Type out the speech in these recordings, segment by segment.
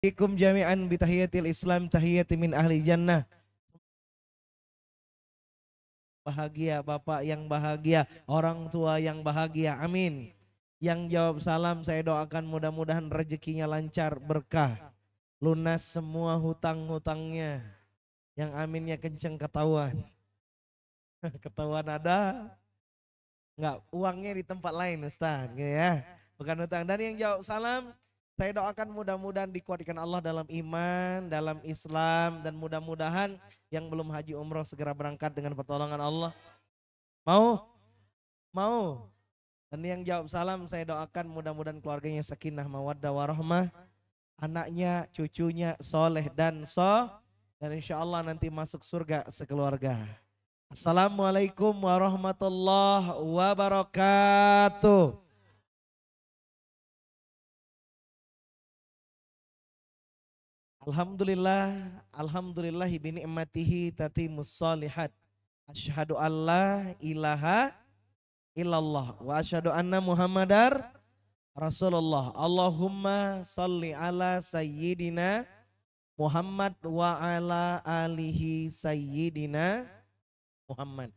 Assalamualaikum jami'an bitahiyatil Islam tahiyati min ahli jannah. Bahagia, bapak yang bahagia, orang tua yang bahagia, amin. Yang jawab salam saya doakan mudah-mudahan rezekinya lancar, berkah, lunas semua hutang-hutangnya. Yang aminnya kenceng ketahuan. Ketahuan ada, enggak uangnya di tempat lain Ustaz, gitu ya. Bukan hutang. Dan yang jawab salam saya doakan mudah-mudahan dikuatkan Allah dalam iman, dalam Islam, dan mudah-mudahan yang belum haji umroh segera berangkat dengan pertolongan Allah. Mau? Mau? Dan yang jawab salam saya doakan mudah-mudahan keluarganya sakinah mawaddah warahmah, anaknya, cucunya soleh dan insya Allah nanti masuk surga sekeluarga. Assalamualaikum warahmatullahi wabarakatuh. Alhamdulillah, alhamdulillahi bi ni'matihi tatimus shalihat. Asyhadu alla ilaha illallah wa asyhadu anna Muhammadar Rasulullah. Allahumma salli ala sayyidina Muhammad wa ala alihi sayyidina Muhammad.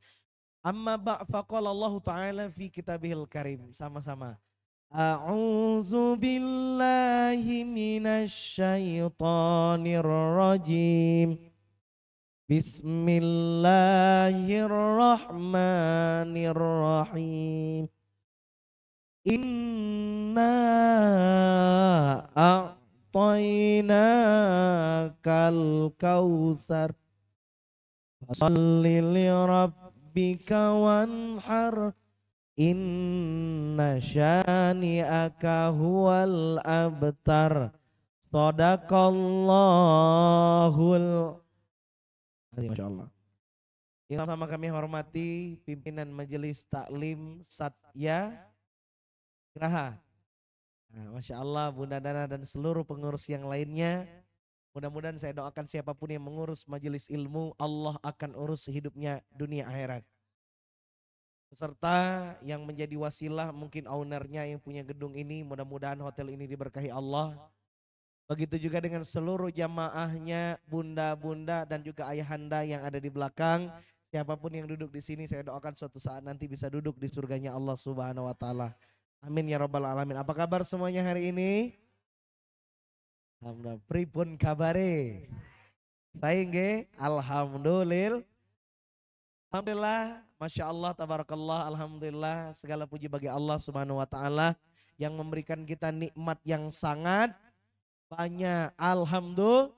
Amma faqala Allah Ta'ala fi kitabihil karim. Sama-sama. A'udzu billahi minasy syaithanir rajim. Bismillahirrahmanirrahim. Inna a'tainakal kautsar. Fasholli li rabbika wanhar. Inna syani'aka huwal abtar. Sadaqallahul. Masya Allah. Yang sama kami hormati pimpinan Majelis Taklim Satya Graha. Nah, Masya Allah Bunda Dana dan seluruh pengurus yang lainnya. Mudah-mudahan saya doakan siapapun yang mengurus majelis ilmu, Allah akan urus hidupnya dunia akhirat. Peserta yang menjadi wasilah mungkin ownernya yang punya gedung ini, mudah-mudahan hotel ini diberkahi Allah. Begitu juga dengan seluruh jamaahnya, bunda-bunda dan juga ayahanda yang ada di belakang. Siapapun yang duduk di sini saya doakan suatu saat nanti bisa duduk di surganya Allah Subhanahu wa taala. Amin ya rabbal alamin. Apa kabar semuanya hari ini? Alhamdulillah. Pripun kabare? Saya nggih, alhamdulillah. Alhamdulillah, Masya Allah, Tabarakallah, Alhamdulillah, segala puji bagi Allah Subhanahu Wa Taala yang memberikan kita nikmat yang sangat banyak. Alhamdulillah,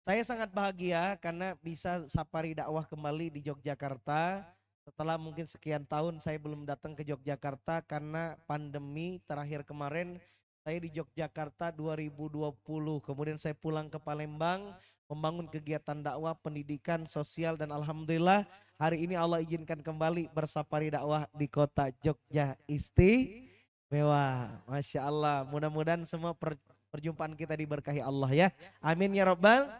saya sangat bahagia karena bisa safari dakwah kembali di Yogyakarta. Setelah mungkin sekian tahun saya belum datang ke Yogyakarta karena pandemi terakhir kemarin saya di Yogyakarta 2020. Kemudian saya pulang ke Palembang membangun kegiatan dakwah, pendidikan, sosial dan alhamdulillah hari ini Allah izinkan kembali bersafari dakwah di kota Jogja istimewa. Masya Allah, mudah-mudahan semua perjumpaan kita diberkahi Allah ya. Amin ya Rabbal.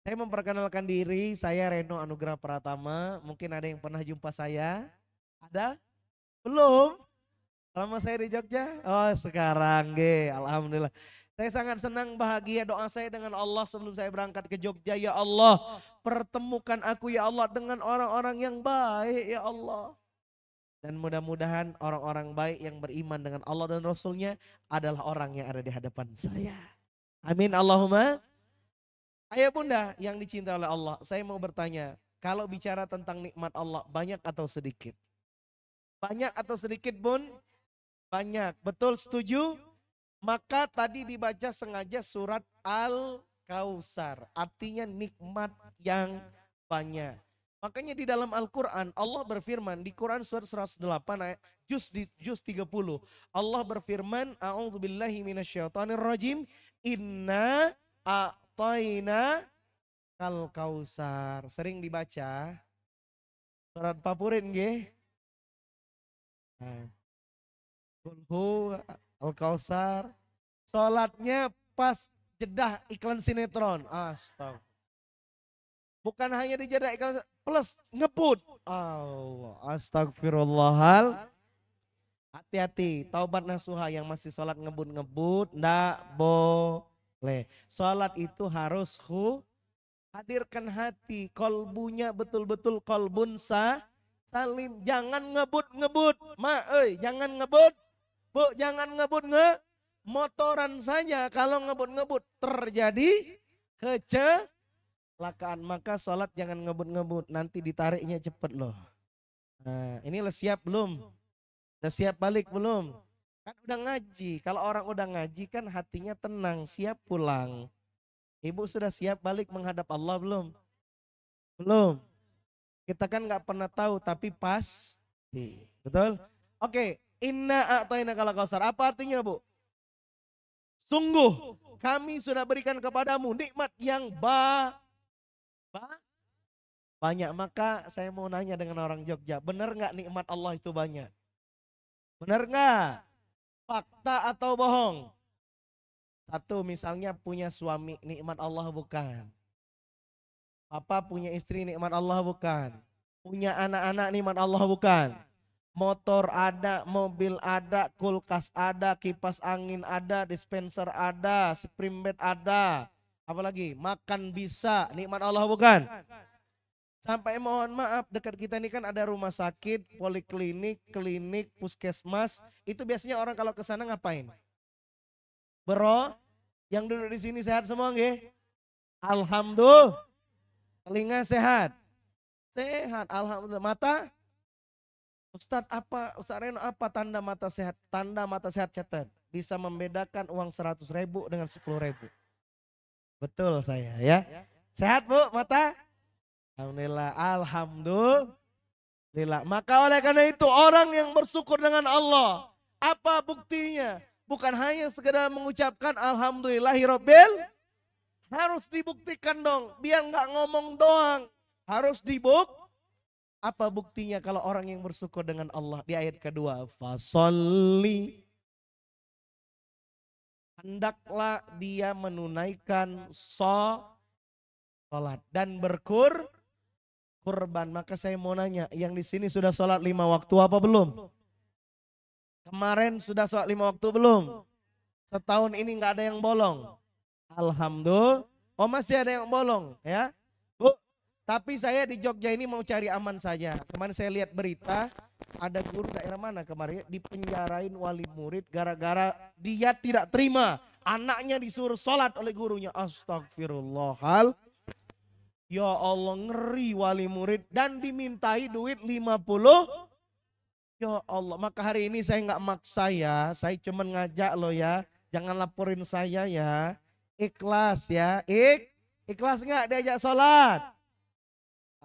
Saya memperkenalkan diri, saya Reno Anugrah Pratama. Mungkin ada yang pernah jumpa saya? Ada? Belum? Selama saya di Jogja? Oh sekarang, alhamdulillah. Saya sangat senang, bahagia, doa saya dengan Allah sebelum saya berangkat ke Jogja. Ya Allah, pertemukan aku ya Allah dengan orang-orang yang baik ya Allah. Dan mudah-mudahan orang-orang baik yang beriman dengan Allah dan Rasulnya adalah orang yang ada di hadapan saya. Amin Allahumma. Ayah bunda yang dicintai oleh Allah, saya mau bertanya, kalau bicara tentang nikmat Allah, banyak atau sedikit? Banyak atau sedikit bun? Banyak, betul setuju? Maka tadi dibaca sengaja surat Al-Kautsar, artinya nikmat yang banyak. Makanya di dalam Al-Quran Allah berfirman di Quran surat 108 ayat juz 30. Allah berfirman, a'udzubillahi minasyaitonirrajim, inna a'tayna kal kausar. Sering dibaca surat papurin nggih. Kulhu Al-Kausar. Sholatnya pas jedah iklan sinetron. Astaga. Bukan hanya di jedah iklan plus ngebut. Allah. Astagfirullahal. Hati-hati, taubat nasuha yang masih sholat ngebut-ngebut, ndak boleh. Sholat itu harus hadirkan hati, kolbunya betul-betul kolbun salim. Jangan ngebut-ngebut, jangan ngebut, bu, jangan ngebut motoran saja. Kalau ngebut-ngebut terjadi kecelakaan, maka sholat jangan ngebut-ngebut, nanti ditariknya cepet loh. Nah, ini siap belum? Udah siap balik belum? Kan udah ngaji. Kalau orang udah ngaji kan hatinya tenang, siap pulang. Ibu sudah siap balik menghadap Allah belum? Belum. Kita kan nggak pernah tahu, tapi pasti. Betul? Oke, inna a'tayna kal kausar. Apa artinya, Bu? Sungguh kami sudah berikan kepadamu nikmat yang banyak. Maka saya mau nanya dengan orang Jogja, benar nggak nikmat Allah itu banyak? Benar nggak? Fakta atau bohong? Satu, misalnya punya suami, nikmat Allah bukan? Papa punya istri, nikmat Allah bukan? Punya anak-anak, nikmat Allah bukan? Motor ada, mobil ada, kulkas ada, kipas angin ada, dispenser ada, spring bed ada. Apalagi makan bisa, nikmat Allah bukan? Sampai mohon maaf, dekat kita ini kan ada rumah sakit, poliklinik, klinik, puskesmas. Itu biasanya orang kalau ke sana ngapain? Bro, yang duduk di sini sehat semua nggih? Alhamdulillah. Telinga sehat? Sehat, alhamdulillah. Mata? Ustadz apa, Ustadz Reno apa tanda mata sehat? Tanda mata sehat catat. Bisa membedakan uang 100.000 dengan 10.000. Betul saya ya. Sehat Bu mata? Alhamdulillah, alhamdulillah. Maka oleh karena itu orang yang bersyukur dengan Allah, apa buktinya? Bukan hanya sekedar mengucapkan alhamdulillahirabbil, harus dibuktikan dong. Biar nggak ngomong doang, harus dibuktikan. Apa buktinya kalau orang yang bersyukur dengan Allah? Di ayat kedua, fasolli, hendaklah dia menunaikan sholat dan kurban. Maka saya mau nanya, yang di sini sudah sholat 5 waktu apa belum? Kemarin sudah sholat 5 waktu belum? Setahun ini nggak ada yang bolong. Alhamdulillah. Oh masih ada yang bolong ya. Bu, tapi saya di Jogja ini mau cari aman saja. Kemarin saya lihat berita, ada guru daerah mana kemarin dipenjarain wali murid gara-gara dia tidak terima anaknya disuruh sholat oleh gurunya. Astagfirullahal. Ya Allah, ngeri wali murid dan dimintai duit 50. Ya Allah, maka hari ini saya nggak maksa ya, saya cuma ngajak lo ya, jangan laporin saya ya, ikhlas ya, ikhlas nggak diajak sholat?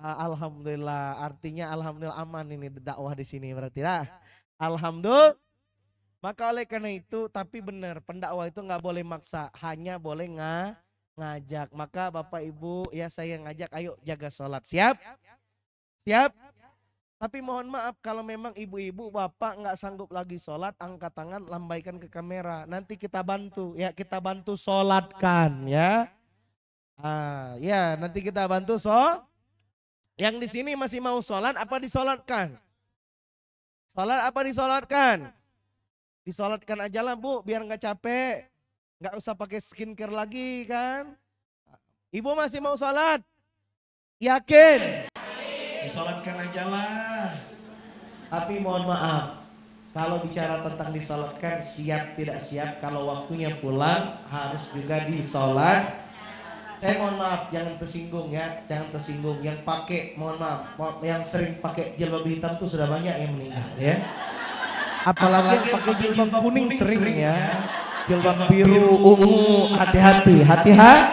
Alhamdulillah, artinya alhamdulillah aman ini dakwah di sini berarti lah. Alhamdulillah. Maka oleh karena itu, tapi benar pendakwah itu nggak boleh maksa, hanya boleh ngajak. Maka Bapak Ibu ya saya ngajak, ayo jaga sholat. Siap? Siap? Tapi mohon maaf kalau memang ibu-ibu bapak nggak sanggup lagi sholat, angkat tangan, lambaikan ke kamera. Nanti kita bantu ya, kita bantu sholatkan ya. Ya nanti kita bantu Yang di sini masih mau sholat apa disolatkan? Sholat apa disolatkan? Disolatkan aja lah Bu, biar nggak capek. Nggak usah pakai skincare lagi kan. Ibu masih mau sholat? Yakin? Disolatkan aja lah. Tapi mohon maaf, kalau bicara tentang disolatkan siap tidak siap, kalau waktunya pulang harus juga disolat. Mohon maaf, jangan tersinggung ya, jangan tersinggung. Yang pakai, mohon maaf, yang sering pakai jilbab hitam tuh sudah banyak yang meninggal ya. Apalagi yang pakai jilbab kuning sering ya. Jilbab biru, ungu, hati-hati, hati-hati.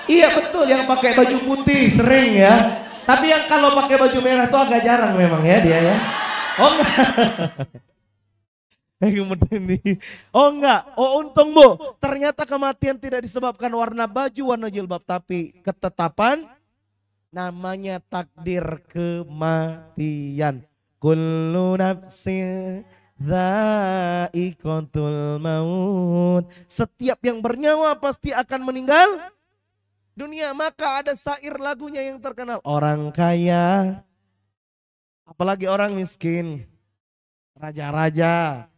Iya betul, yang pakai baju putih sering ya. Tapi yang kalau pakai baju merah itu agak jarang memang ya dia ya. Oh enggak. Oh enggak, oh untung Bu, ternyata kematian tidak disebabkan warna baju, warna jilbab, tapi ketetapan namanya takdir kematian. Kullu nafsin dha'iqatul maut. Setiap yang bernyawa pasti akan meninggal dunia. Maka ada syair lagunya yang terkenal. Orang kaya, apalagi orang miskin, raja-raja,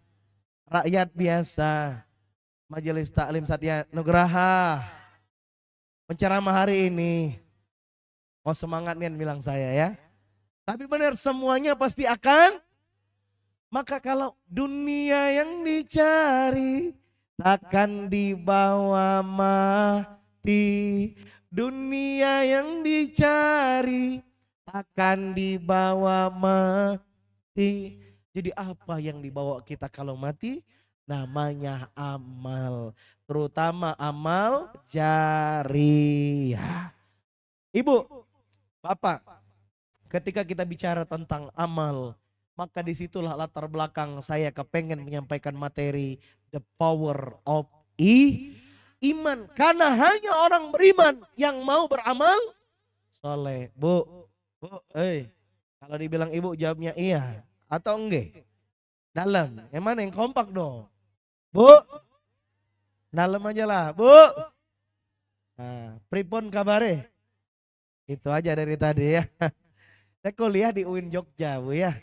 rakyat biasa. Majelis Taklim Satya Nugraha penceramah hari ini. Oh semangat nih bilang saya ya. Tapi benar semuanya pasti akan. Maka kalau dunia yang dicari takkan dibawa mati. Dunia yang dicari takkan dibawa mati. Jadi apa yang dibawa kita kalau mati? Namanya amal. Terutama amal jariyah. Ibu, Bapak, ketika kita bicara tentang amal, maka disitulah latar belakang saya kepengen menyampaikan materi the power of iman. Karena hanya orang beriman yang mau beramal soleh. Bu, kalau dibilang ibu jawabnya iya atau enggak? Dalam, yang mana yang kompak dong? Bu, dalam aja lah, Bu. Nah, pripun kabare? Itu aja dari tadi ya. Saya kuliah di UIN Jogja, Bu ya.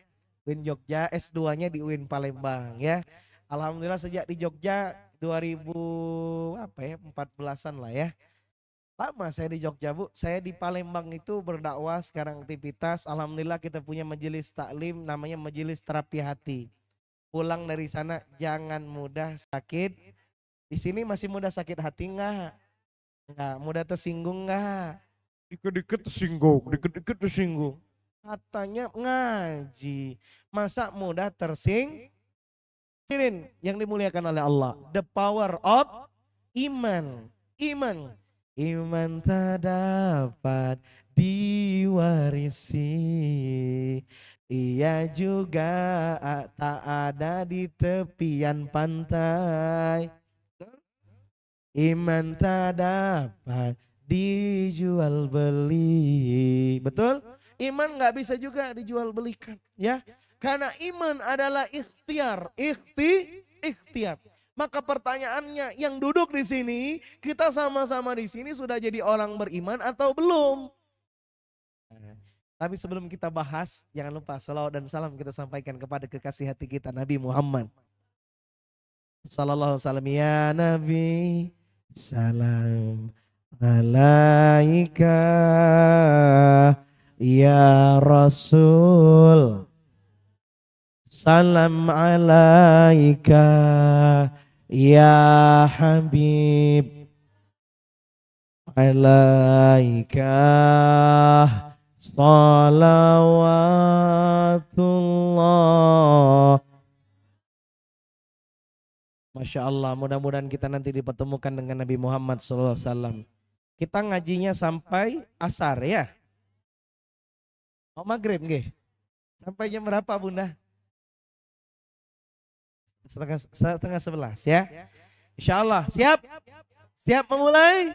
UIN Jogja, S2-nya di UIN Palembang ya. Alhamdulillah sejak di Jogja 2000 apa ya, 14-an lah ya. Lama saya di Jogja, Bu. Saya di Palembang itu berdakwah sekarang aktivitas. Alhamdulillah kita punya majelis taklim namanya Majelis Terapi Hati. Pulang dari sana jangan mudah sakit. Di sini masih mudah sakit hati enggak? Enggak, mudah tersinggung enggak? Dikit-dikit tersinggung, dikit-dikit tersinggung. Katanya ngaji. Masa mudah tersinggung? Yang dimuliakan oleh Allah. The power of iman. Iman. Iman tak dapat diwarisi. Ia juga tak ada di tepian pantai. Iman tak dapat dijual beli. Betul? Iman nggak bisa juga dijual belikan, ya. Karena iman adalah ikhtiar, ikhtiar. Maka pertanyaannya yang duduk di sini, kita sama-sama di sini sudah jadi orang beriman atau belum? Tapi sebelum kita bahas, jangan lupa salawat dan salam kita sampaikan kepada kekasih hati kita Nabi Muhammad. Sallallahu alaihi wasallam ya Nabi, salam alaika ya Rasul. Salam alaika ya Habib. Alaika salawatullah. Masya Allah, mudah-mudahan kita nanti dipertemukan dengan Nabi Muhammad SAW. Kita ngajinya sampai asar ya. Oh maghrib nggih. Sampai jam berapa Bunda? Setengah 11 ya. Insya Allah siap? Siap memulai?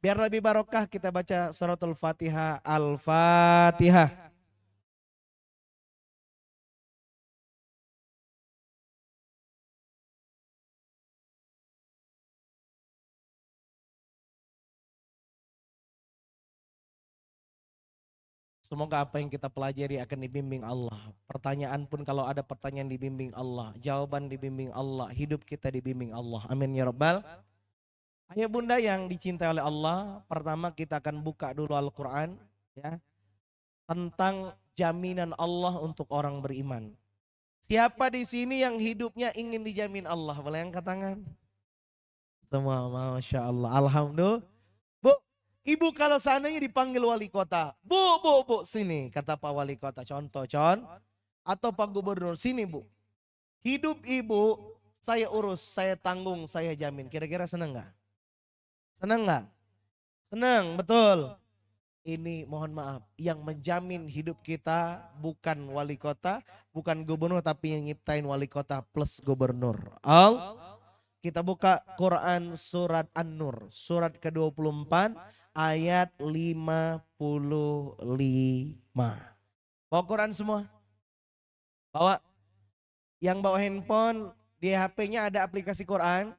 Biar lebih barokah kita baca suratul Fatihah. Al-Fatihah. Semoga apa yang kita pelajari akan dibimbing Allah. Pertanyaan pun kalau ada pertanyaan dibimbing Allah. Jawaban dibimbing Allah. Hidup kita dibimbing Allah. Amin ya Rabbal. Ayah bunda yang dicintai oleh Allah. Pertama kita akan buka dulu Al-Quran. Ya, tentang jaminan Allah untuk orang beriman. Siapa di sini yang hidupnya ingin dijamin Allah? Boleh angkat tangan? Semua, Masya Allah. Alhamdulillah. Bu, ibu kalau seandainya dipanggil wali kota, bu, sini, kata Pak Wali Kota, contoh, atau Pak Gubernur, sini bu. Hidup ibu, saya urus, saya tanggung, saya jamin. Kira-kira senang nggak? Senang nggak? Senang, betul. Ini mohon maaf, yang menjamin hidup kita bukan wali kota, bukan gubernur, tapi yang nyiptain wali kota plus gubernur. Kita buka Quran surat An-Nur, surat ke-24 ayat 55. Bawa Quran semua? Bawa. Yang bawa handphone, di HP-nya ada aplikasi Quran.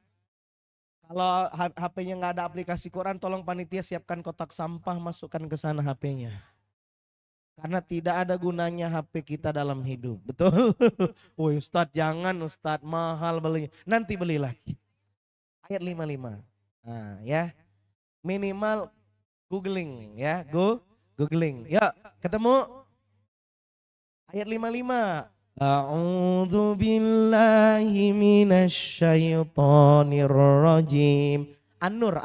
Kalau HP-nya nggak ada aplikasi Quran, tolong panitia siapkan kotak sampah, masukkan ke sana HP-nya. Karena tidak ada gunanya HP kita dalam hidup. Betul? Woi Ustadz jangan Ustadz mahal belinya. Nanti beli lagi. Ayat 55. Nah ya. Minimal googling ya. Googling. Yuk ketemu. Ayat 55. A'udzu billahi minasyaitonir rajim. An-Nur.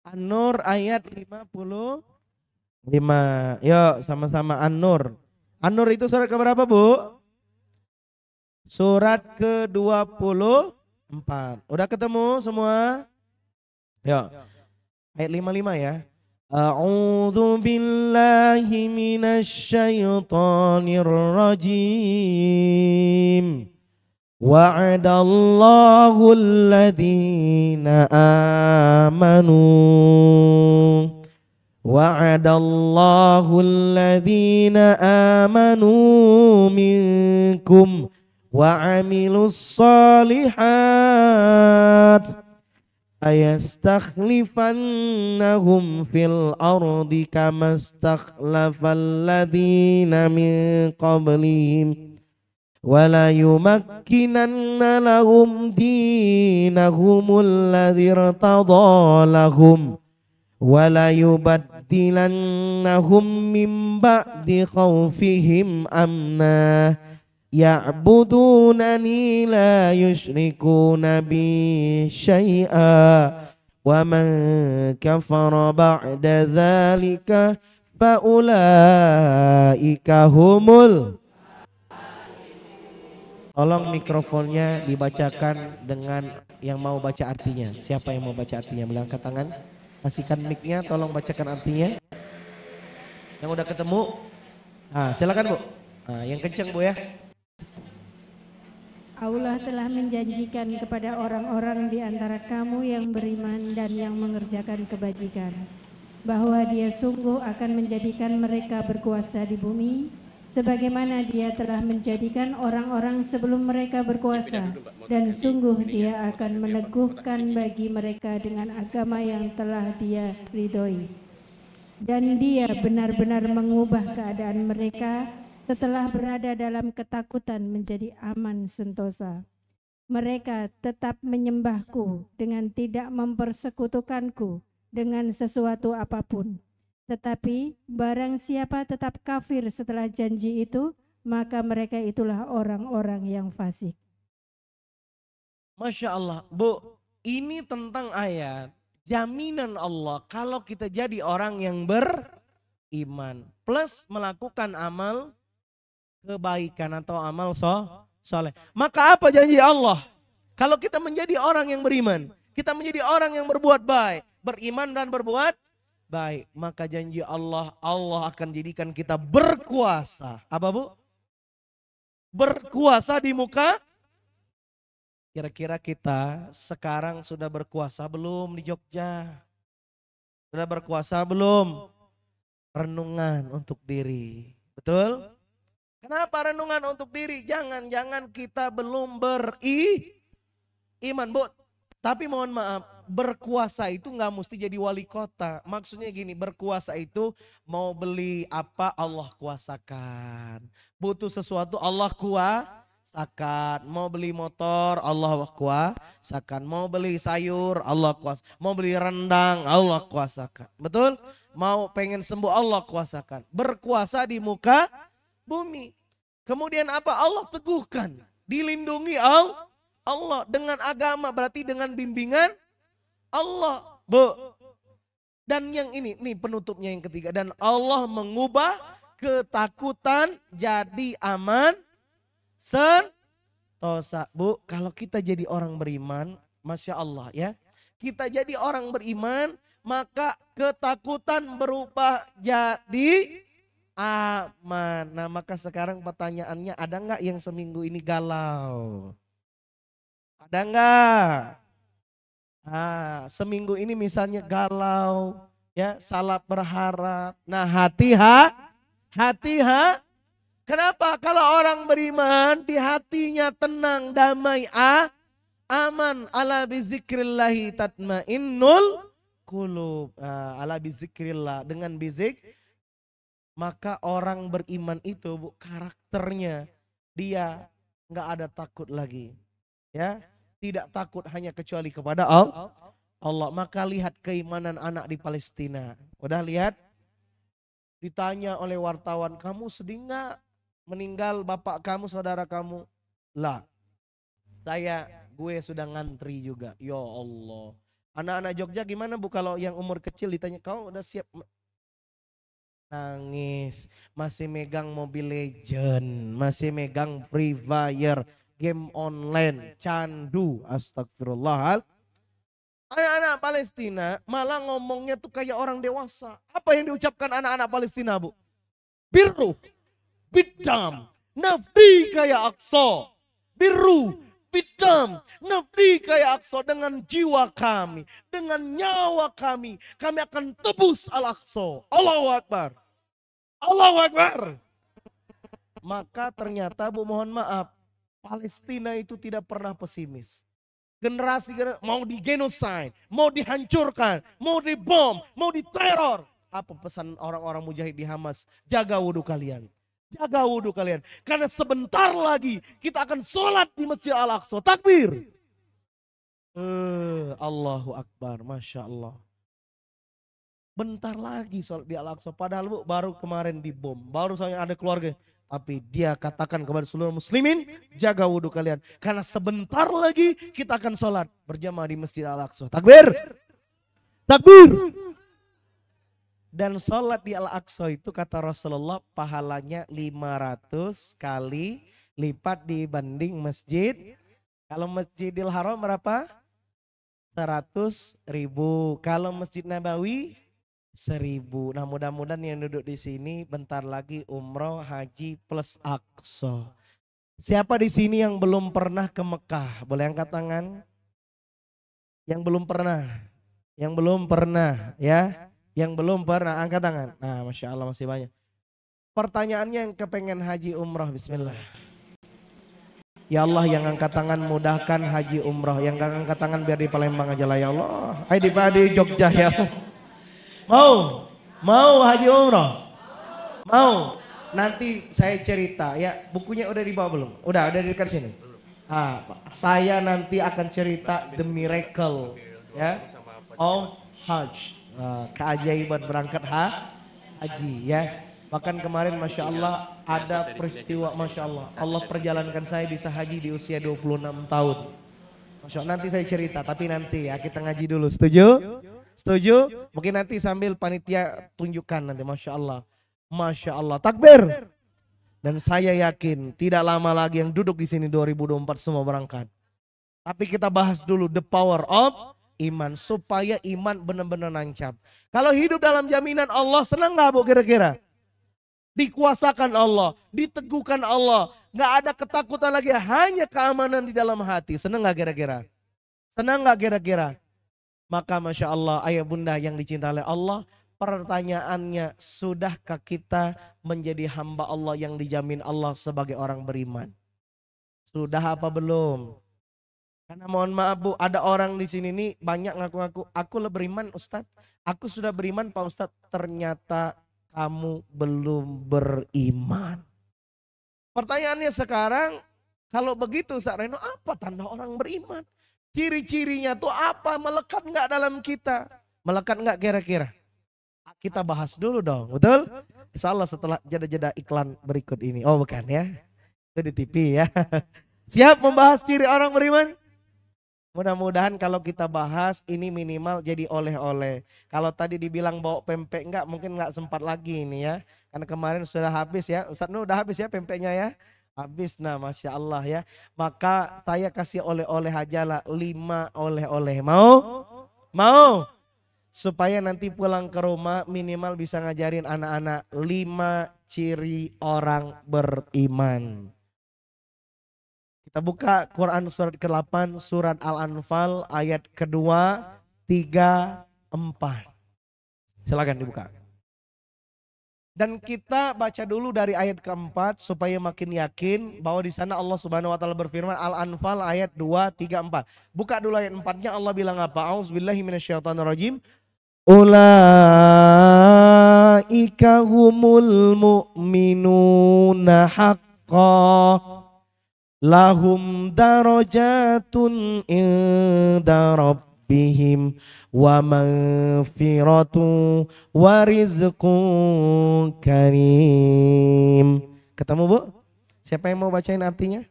An-Nur ayat 55. Yuk sama-sama An-Nur. An-Nur itu surat keberapa, Bu? Surat ke-24. Udah ketemu semua? Yuk. Ayat 55 ya. A'udzu billahi minasyaitonir rajim. Wa'adallahu alladhina amanu. Wa'adallahu alladhina amanu minkum wa'amilus salihat. Ayastakhlifannahum fil ardi kama stakhlafal ladzina min qablihim wala yumakkinanna lahum dinahumul ladzi irtada lahum wala yubaddilannahum min ba'di khawfihim amna ya'budunani la yusyrikuna bi syai'a wa man kafara ba'da dzalika fa ulaika humul. Tolong mikrofonnya dibacakan dengan yang mau baca artinya. Siapa yang mau baca artinya? Boleh angkat tangan. Kasihkan mic-nya, tolong bacakan artinya. Yang udah ketemu? Silakan Bu. Yang kenceng Bu ya. Allah telah menjanjikan kepada orang-orang di antara kamu yang beriman dan yang mengerjakan kebajikan, bahwa Dia sungguh akan menjadikan mereka berkuasa di bumi, sebagaimana Dia telah menjadikan orang-orang sebelum mereka berkuasa, dan sungguh Dia akan meneguhkan bagi mereka dengan agama yang telah Dia ridhoi. Dan Dia benar-benar mengubah keadaan mereka setelah berada dalam ketakutan menjadi aman sentosa. Mereka tetap menyembahku dengan tidak mempersekutukanku dengan sesuatu apapun. Tetapi barang siapa tetap kafir setelah janji itu, maka mereka itulah orang-orang yang fasik. Masya Allah, Bu, ini tentang ayat jaminan Allah kalau kita jadi orang yang beriman plus melakukan amal kebaikan atau amal soleh. Maka apa janji Allah? Kalau kita menjadi orang yang beriman, kita menjadi orang yang berbuat baik, beriman dan berbuat baik, maka janji Allah, Allah akan jadikan kita berkuasa. Apa Bu? Berkuasa di muka. Kira-kira kita sekarang sudah berkuasa belum di Jogja? Sudah berkuasa belum? Renungan untuk diri. Betul? Kenapa renungan untuk diri? Jangan kita belum beriman, Bu. Tapi mohon maaf, berkuasa itu nggak mesti jadi wali kota. Maksudnya gini, berkuasa itu mau beli apa Allah kuasakan. Butuh sesuatu Allah kuasakan. Mau beli motor Allah kuasakan. Mau beli sayur Allah kuasakan. Mau beli rendang Allah kuasakan. Betul? Mau pengen sembuh Allah kuasakan. Berkuasa di muka bumi. Kemudian apa? Allah teguhkan, dilindungi Allah dengan agama, berarti dengan bimbingan Allah, Bu. Dan yang ini, nih penutupnya yang ketiga, dan Allah mengubah ketakutan jadi aman sentosa. Bu, kalau kita jadi orang beriman, Masya Allah ya, kita jadi orang beriman, maka ketakutan berubah jadi aman. Nah maka sekarang pertanyaannya, ada nggak yang seminggu ini galau? Ada nggak? Seminggu ini misalnya galau, ya salah berharap. Nah hati. Kenapa? Kalau orang beriman di hatinya tenang, damai, aman. Ala bizikrillahi tatmainnul qulub. Ala bizikrillah, dengan Maka orang beriman itu Bu, karakternya dia nggak ada takut lagi. Ya, tidak takut hanya kecuali kepada Allah. Maka lihat keimanan anak di Palestina. Udah lihat? Ditanya oleh wartawan, kamu sedih nggak meninggal bapak kamu, saudara kamu? Lah, gue sudah ngantri juga. Ya Allah. Anak-anak Jogja gimana Bu kalau yang umur kecil ditanya, kau udah siap? Nangis, masih megang Mobile Legend, masih megang Free Fire, game online, candu, astagfirullah. Anak-anak Palestina malah ngomongnya tuh kayak orang dewasa. Apa yang diucapkan anak-anak Palestina Bu? Biru, bidam, nafdi kayak Aqsa. Biru, bidam, nafdi kayak Aqsa, dengan jiwa kami, dengan nyawa kami akan tebus Al-Aqsa. Allahu Akbar. Allahu Akbar. Maka ternyata Bu, mohon maaf, Palestina itu tidak pernah pesimis. Generasi mau digenosid, mau dihancurkan, mau dibom, mau diteror. Apa pesan orang-orang mujahid di Hamas? Jaga wudhu kalian. Jaga wudhu kalian. Karena sebentar lagi kita akan sholat di Masjid Al-Aqsa. Takbir. Allahu Akbar. Masya Allah. Bentar lagi sholat di Al-Aqsa. Padahal Bu, baru kemarin dibom. Baru soalnya ada keluarga. Tapi dia katakan kepada seluruh muslimin, jaga wudhu kalian. Karena sebentar lagi kita akan sholat berjamaah di Masjid Al-Aqsa. Takbir. Takbir. Dan sholat di Al-Aqsa itu kata Rasulullah pahalanya 500 kali lipat dibanding masjid. Kalau Masjidil Haram berapa? 100.000. Kalau Masjid Nabawi 1.000. Nah, mudah-mudahan yang duduk di sini bentar lagi umroh, haji plus Aqsa. Siapa di sini yang belum pernah ke Mekah? Boleh angkat tangan? Yang belum pernah. Yang belum pernah ya. Yang belum pernah angkat tangan. Nah, Masya Allah masih banyak. Pertanyaannya yang kepengen haji umroh, bismillah. Ya Allah, yang angkat tangan mudahkan haji umroh. Yang gak angkat tangan biar di Palembang aja lah ya Allah. Ayo di Jogja ya Allah. Mau haji umroh? Mau. Nanti saya cerita ya, bukunya udah dibawa belum? Udah di dekat sini. Saya nanti akan cerita the miracle ya of Hajj, keajaiban berangkat haji ya. Bahkan kemarin Masya Allah ada peristiwa Masya Allah, Allah perjalankan saya bisa haji di usia 26 tahun. Masya Allah, nanti saya cerita, tapi nanti ya kita ngaji dulu, setuju? Setuju? Mungkin nanti sambil panitia tunjukkan nanti. Masya Allah. Masya Allah. Takbir. Dan saya yakin tidak lama lagi yang duduk di sini 2024 semua berangkat. Tapi kita bahas dulu the power of iman. Supaya iman benar-benar nancap. Kalau hidup dalam jaminan Allah, senang gak Bu kira-kira? Dikuasakan Allah. Diteguhkan Allah. Gak ada ketakutan lagi. Hanya keamanan di dalam hati. Senang gak kira-kira? Senang gak kira-kira? Maka Masya Allah ayah bunda yang dicintai oleh Allah, pertanyaannya, sudahkah kita menjadi hamba Allah yang dijamin Allah sebagai orang beriman? Sudah apa belum? Karena mohon maaf Bu, ada orang di sini nih banyak ngaku-ngaku, aku lebih beriman Ustadz, aku sudah beriman Pak Ustadz, ternyata kamu belum beriman. Pertanyaannya sekarang, kalau begitu Ustadz Reno, apa tanda orang beriman? Ciri-cirinya tuh apa? Melekat nggak dalam kita? Melekat nggak kira-kira? Kita bahas dulu dong, betul? Insya Allah setelah jeda-jeda iklan berikut ini. Oh bukan ya? Itu di TV ya. Siap membahas ciri orang beriman? Mudah-mudahan kalau kita bahas ini minimal jadi oleh-oleh. Kalau tadi dibilang bawa pempek enggak, mungkin nggak sempat lagi ini ya. Karena kemarin sudah habis ya. Ustadz Nur udah habis ya pempeknya ya? Habis, nah Masya Allah ya. Maka saya kasih oleh-oleh aja lah, 5 oleh-oleh. Mau? Mau? Supaya nanti pulang ke rumah minimal bisa ngajarin anak-anak 5 ciri orang beriman. Kita buka Quran surat ke-8, surat Al-Anfal ayat kedua, 3, 4. Silakan dibuka. Dan kita baca dulu dari ayat keempat supaya makin yakin bahwa di sana Allah Subhanahu wa taala berfirman, Al-Anfal ayat 2, 3, 4. Buka dulu ayat 4-nya, Allah bilang apa? A'udzubillahi minasyaitonirrajim. Ulaika ulaika humul mu'minuna haqqan lahum darajatun inda rabbihim wa maghfiratu wa rizqun karim. Ketemu Bu? Siapa yang mau bacain artinya?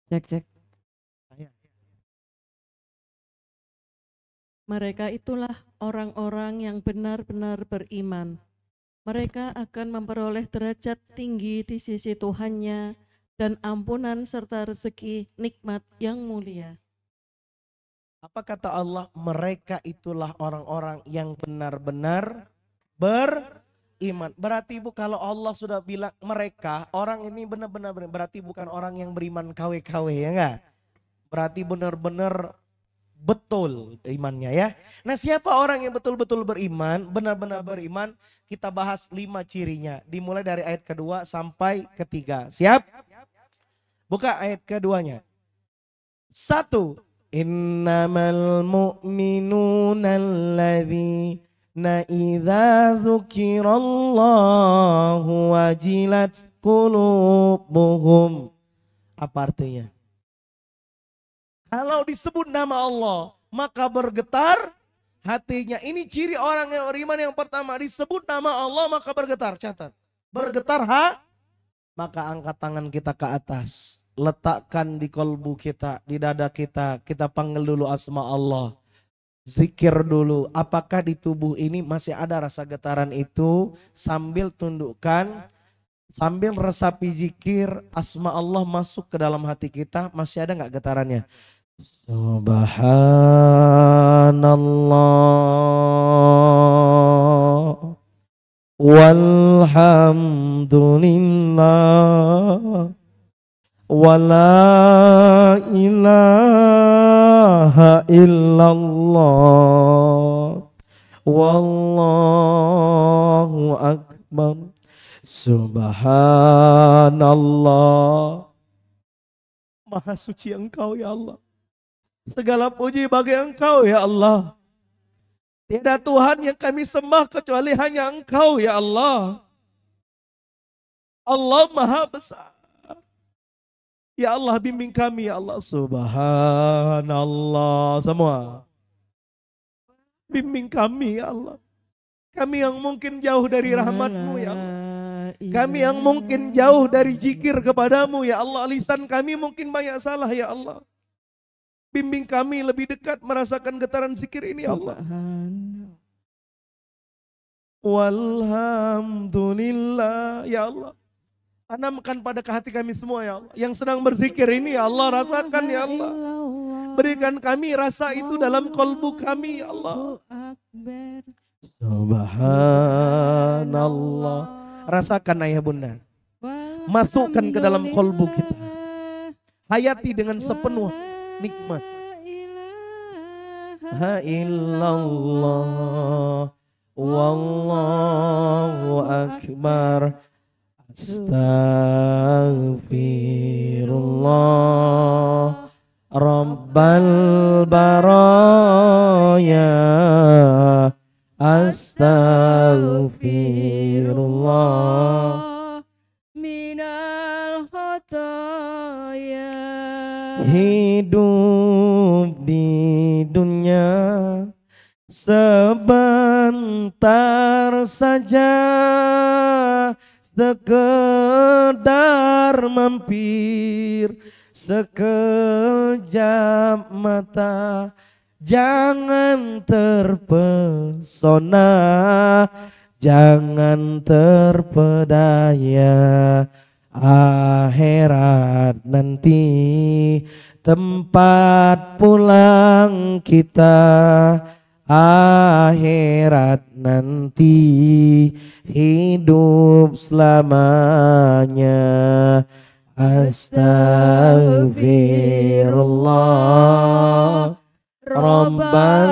Cek. Mereka itulah orang-orang yang benar-benar beriman. Mereka akan memperoleh derajat tinggi di sisi Tuhannya dan ampunan serta rezeki nikmat yang mulia. Apa kata Allah? Mereka itulah orang-orang yang benar-benar beriman. Berarti Bu, kalau Allah sudah bilang mereka, orang ini benar-benar berarti bukan orang yang beriman KW-KW, ya enggak? Berarti benar-benar betul imannya ya. Nah, siapa orang yang betul-betul beriman, benar-benar beriman? Kita bahas 5 cirinya. Dimulai dari ayat kedua sampai ketiga. Siap? Buka ayat keduanya. 1. Innamal mu'minuna alladzina idza dzukirallahu wajilat qulubuhum. Apa artinya? Kalau disebut nama Allah, maka bergetar hatinya. Ini ciri orang yang beriman yang pertama. Disebut nama Allah, maka bergetar. Catat. Bergetar maka angkat tangan kita ke atas. Letakkan di kolbu kita, di dada kita. Kita panggil dulu asma Allah. Zikir dulu. Apakah di tubuh ini masih ada rasa getaran itu? Sambil tundukkan. Sambil resapi zikir, asma Allah masuk ke dalam hati kita. Masih ada gak getarannya? Subhanallah walhamdulillah wala ilaha illallah wallahu akbar. Subhanallah. Maha suci Engkau ya Allah. Segala puji bagi Engkau ya Allah. Tiada Tuhan yang kami sembah kecuali hanya Engkau ya Allah. Allah Maha Besar. Ya Allah, bimbing kami ya Allah. Subhanallah. Semua. Bimbing kami ya Allah. Kami yang mungkin jauh dari rahmat-Mu ya Allah. Kami yang mungkin jauh dari zikir kepadamu ya Allah. Lisan kami mungkin banyak salah ya Allah. Bimbing kami lebih dekat merasakan getaran zikir ini ya Allah. Walhamdulillah ya Allah. Tanamkan pada hati kami semua ya Allah. Yang sedang berzikir ini ya Allah, rasakan ya Allah. Berikan kami rasa itu dalam kolbu kami ya Allah. Subhanallah. Rasakan ayah bunda. Masukkan ke dalam kolbu kita. Hayati dengan sepenuh nikmat. Ha illallah wallahu akbar. Astaghfirullah rabbal baraya. Astaghfirullah minal khataya. Hidup di dunia sebentar saja, sekedar mampir sekejap mata. Jangan terpesona, jangan terpedaya. Akhirat nanti tempat pulang kita. Akhirat nanti hidup selamanya. Astaghfirullah Rabbal.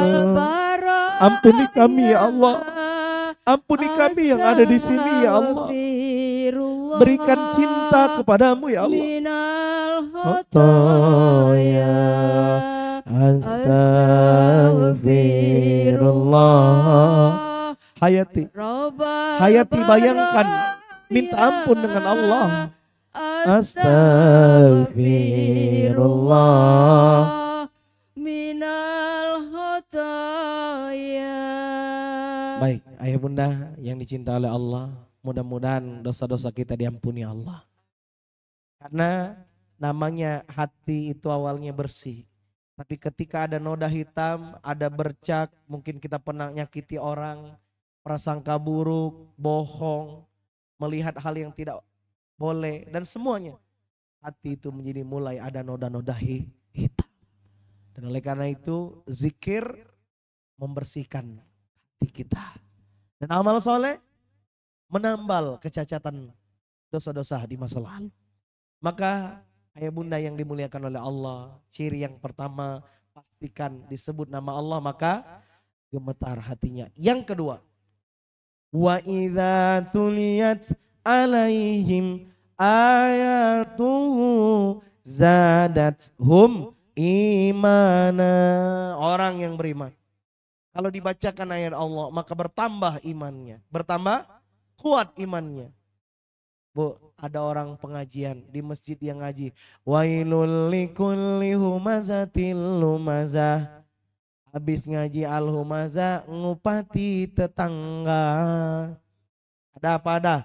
Ampuni kami ya Allah. Ampuni kami yang ada di sini ya Allah. Berikan cinta kepadamu ya Allah. Astagfirullah. Hayati, Hayati bayangkan minta ampun dengan Allah. Astagfirullah minal khotaya. Baik, ayah bunda yang dicintai oleh Allah, mudah-mudahan dosa-dosa kita diampuni Allah. Karena namanya hati itu awalnya bersih, tapi ketika ada noda hitam, ada bercak, mungkin kita pernah nyakiti orang, prasangka buruk, bohong, melihat hal yang tidak boleh, dan semuanya, hati itu menjadi mulai ada noda-noda hitam. Dan oleh karena itu zikir membersihkan hati kita. Dan amal soleh menambal kecacatan dosa-dosa di masa lalu. Maka ayah bunda yang dimuliakan oleh Allah, ciri yang pertama pastikan disebut nama Allah maka gemetar hatinya. Yang kedua, wa idza tuliyat alaihim ayatuhu zadathum imana. Orang yang beriman, kalau dibacakan ayat Allah maka bertambah imannya, bertambah kuat imannya. Bu, ada orang pengajian di masjid yang ngaji, wailul likulli humazatil lumazah. Habis ngaji al-humazah ngupati tetangga. Ada apa ada?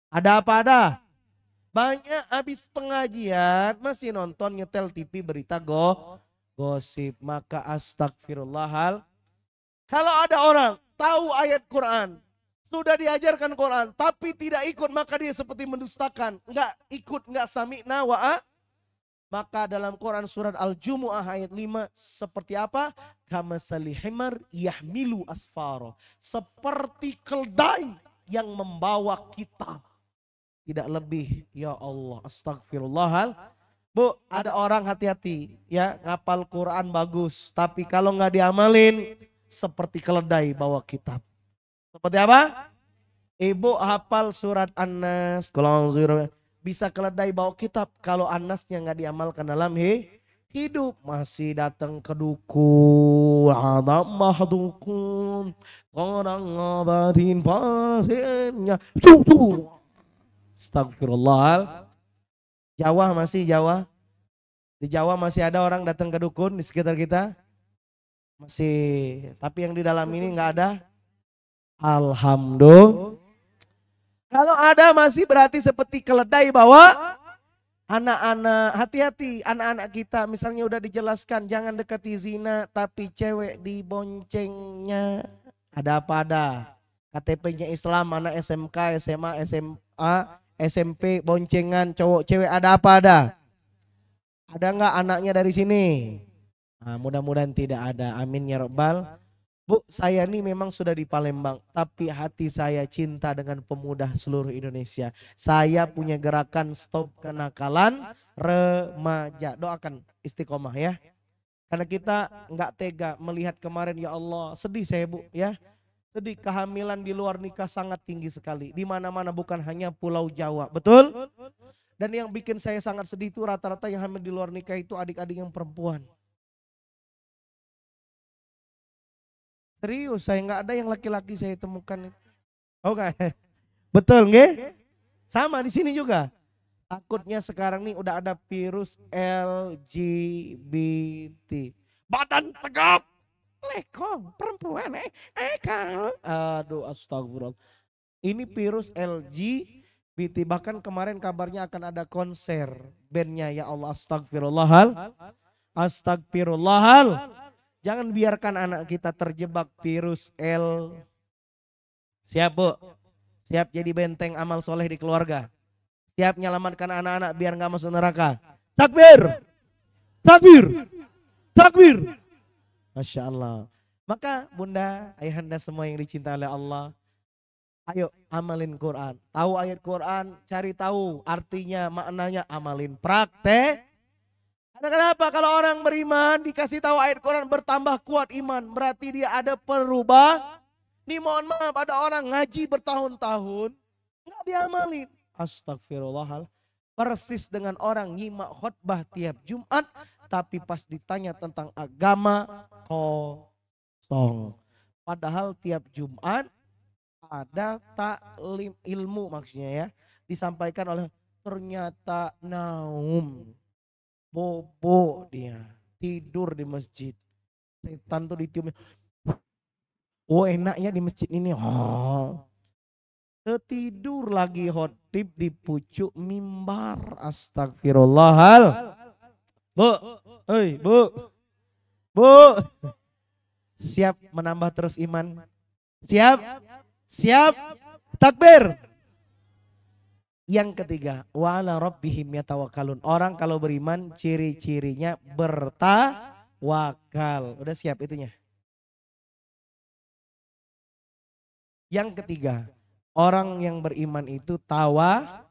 Ada apa ada? Banyak habis pengajian masih nonton nyetel TV berita gosip. Maka astagfirullahal. Kalau ada orang tahu ayat Quran, sudah diajarkan Quran, tapi tidak ikut, maka dia seperti mendustakan. Enggak ikut, enggak sami'na wa'a. Maka dalam Quran surat Al-Jumu'ah ayat 5 seperti apa? Kamasali himar yahmilu asfaro. Seperti keldai yang membawa kitab. Tidak lebih, ya Allah, astagfirullahal. Bu, ada orang hati-hati ya, ngapal Quran bagus, tapi kalau nggak diamalin seperti keledai bawa kitab. Seperti apa? Ibu hafal surat An-Nas, bisa keledai bawa kitab kalau An-Nasnya nggak diamalkan dalam hidup. Masih datang ke dukun, ada mahdukun, orang ngabatin pasiennya. Astagfirullah. Jawa masih Jawa. Di Jawa masih ada orang datang ke dukun di sekitar kita? Masih. Tapi yang di dalam ini nggak ada? Alhamdulillah. Kalau ada masih berarti seperti keledai bawa anak-anak. Hati-hati anak-anak kita misalnya udah dijelaskan jangan dekati zina, tapi cewek diboncengnya. Ada apa ada? KTP-nya Islam, anak SMK, SMA, SMA, SMP, boncengan cowok cewek, ada apa ada? Ada nggak anaknya dari sini? Nah, mudah-mudahan tidak ada. Amin ya Rabbal. Bu, saya ini memang sudah di Palembang, tapi hati saya cinta dengan pemuda seluruh Indonesia. Saya punya gerakan stop kenakalan remaja. Doakan istiqomah ya. Karena kita nggak tega melihat kemarin, ya Allah, sedih saya Bu ya. Sedih, kehamilan di luar nikah sangat tinggi sekali. Di mana-mana, bukan hanya Pulau Jawa, betul? Dan yang bikin saya sangat sedih itu rata-rata yang hamil di luar nikah itu adik-adik yang perempuan. Serius, saya nggak ada yang laki-laki saya temukan. Oke, betul nggak? Sama di sini juga. Takutnya sekarang nih udah ada virus LGBT. Badan tegap, lekong, perempuan, kalau. Aduh, astagfirullah. Ini virus LGBT, bahkan kemarin kabarnya akan ada konser bandnya, ya Allah, astagfirullahal. Astagfirullahal. Jangan biarkan anak kita terjebak virus L. Siap Bu? Siap jadi benteng amal soleh di keluarga? Siap menyelamatkan anak-anak biar gak masuk neraka? Takbir! Takbir! Takbir! Masya Allah. Maka bunda, ayahanda semua yang dicintai oleh Allah, ayo amalin Quran. Tahu ayat Quran, cari tahu artinya, maknanya, amalin, praktek. Karena kenapa? Kalau orang beriman dikasih tahu ayat Quran bertambah kuat iman, berarti dia ada perubahan. Nih mohon maaf, ada orang ngaji bertahun-tahun nggak diamalin. Astagfirullahal. Persis dengan orang nyimak khutbah tiap Jumat tapi pas ditanya tentang agama kosong. Padahal tiap Jumat ada taklim ilmu maksudnya ya, disampaikan oleh ternyata naum, bobo dia, tidur di masjid. Setan tuh ditiup. Oh enaknya di masjid ini. Oh. Tidur lagi khotib di pucuk mimbar. Astagfirullahal. Bu, hei bu, bu. Siap menambah terus iman? Siap? Siap? Takbir. Yang ketiga, wa ala rabbihim yatawakkalun. Orang kalau beriman ciri-cirinya bertawakal. Udah siap itunya? Yang ketiga, orang yang beriman itu tawakal.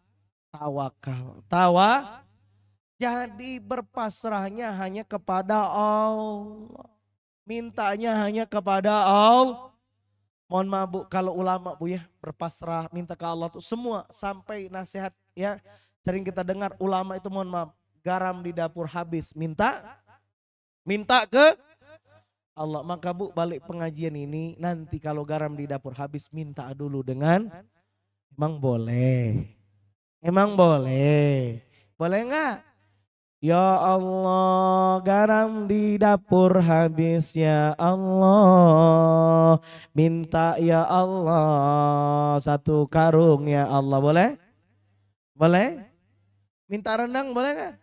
Jadi berpasrahnya hanya kepada Allah. Mintanya hanya kepada Allah. Mohon maaf Bu, kalau ulama Bu ya berpasrah minta ke Allah tuh semua sampai nasihat ya. Sering kita dengar ulama itu mohon maaf garam di dapur habis minta ke Allah. Maka Bu balik pengajian ini nanti kalau garam di dapur habis minta dulu dengan emang boleh. Boleh enggak? Ya Allah garam di dapur habis ya Allah. Minta ya Allah 1 karung ya Allah. Boleh? Boleh? Minta rendang boleh enggak?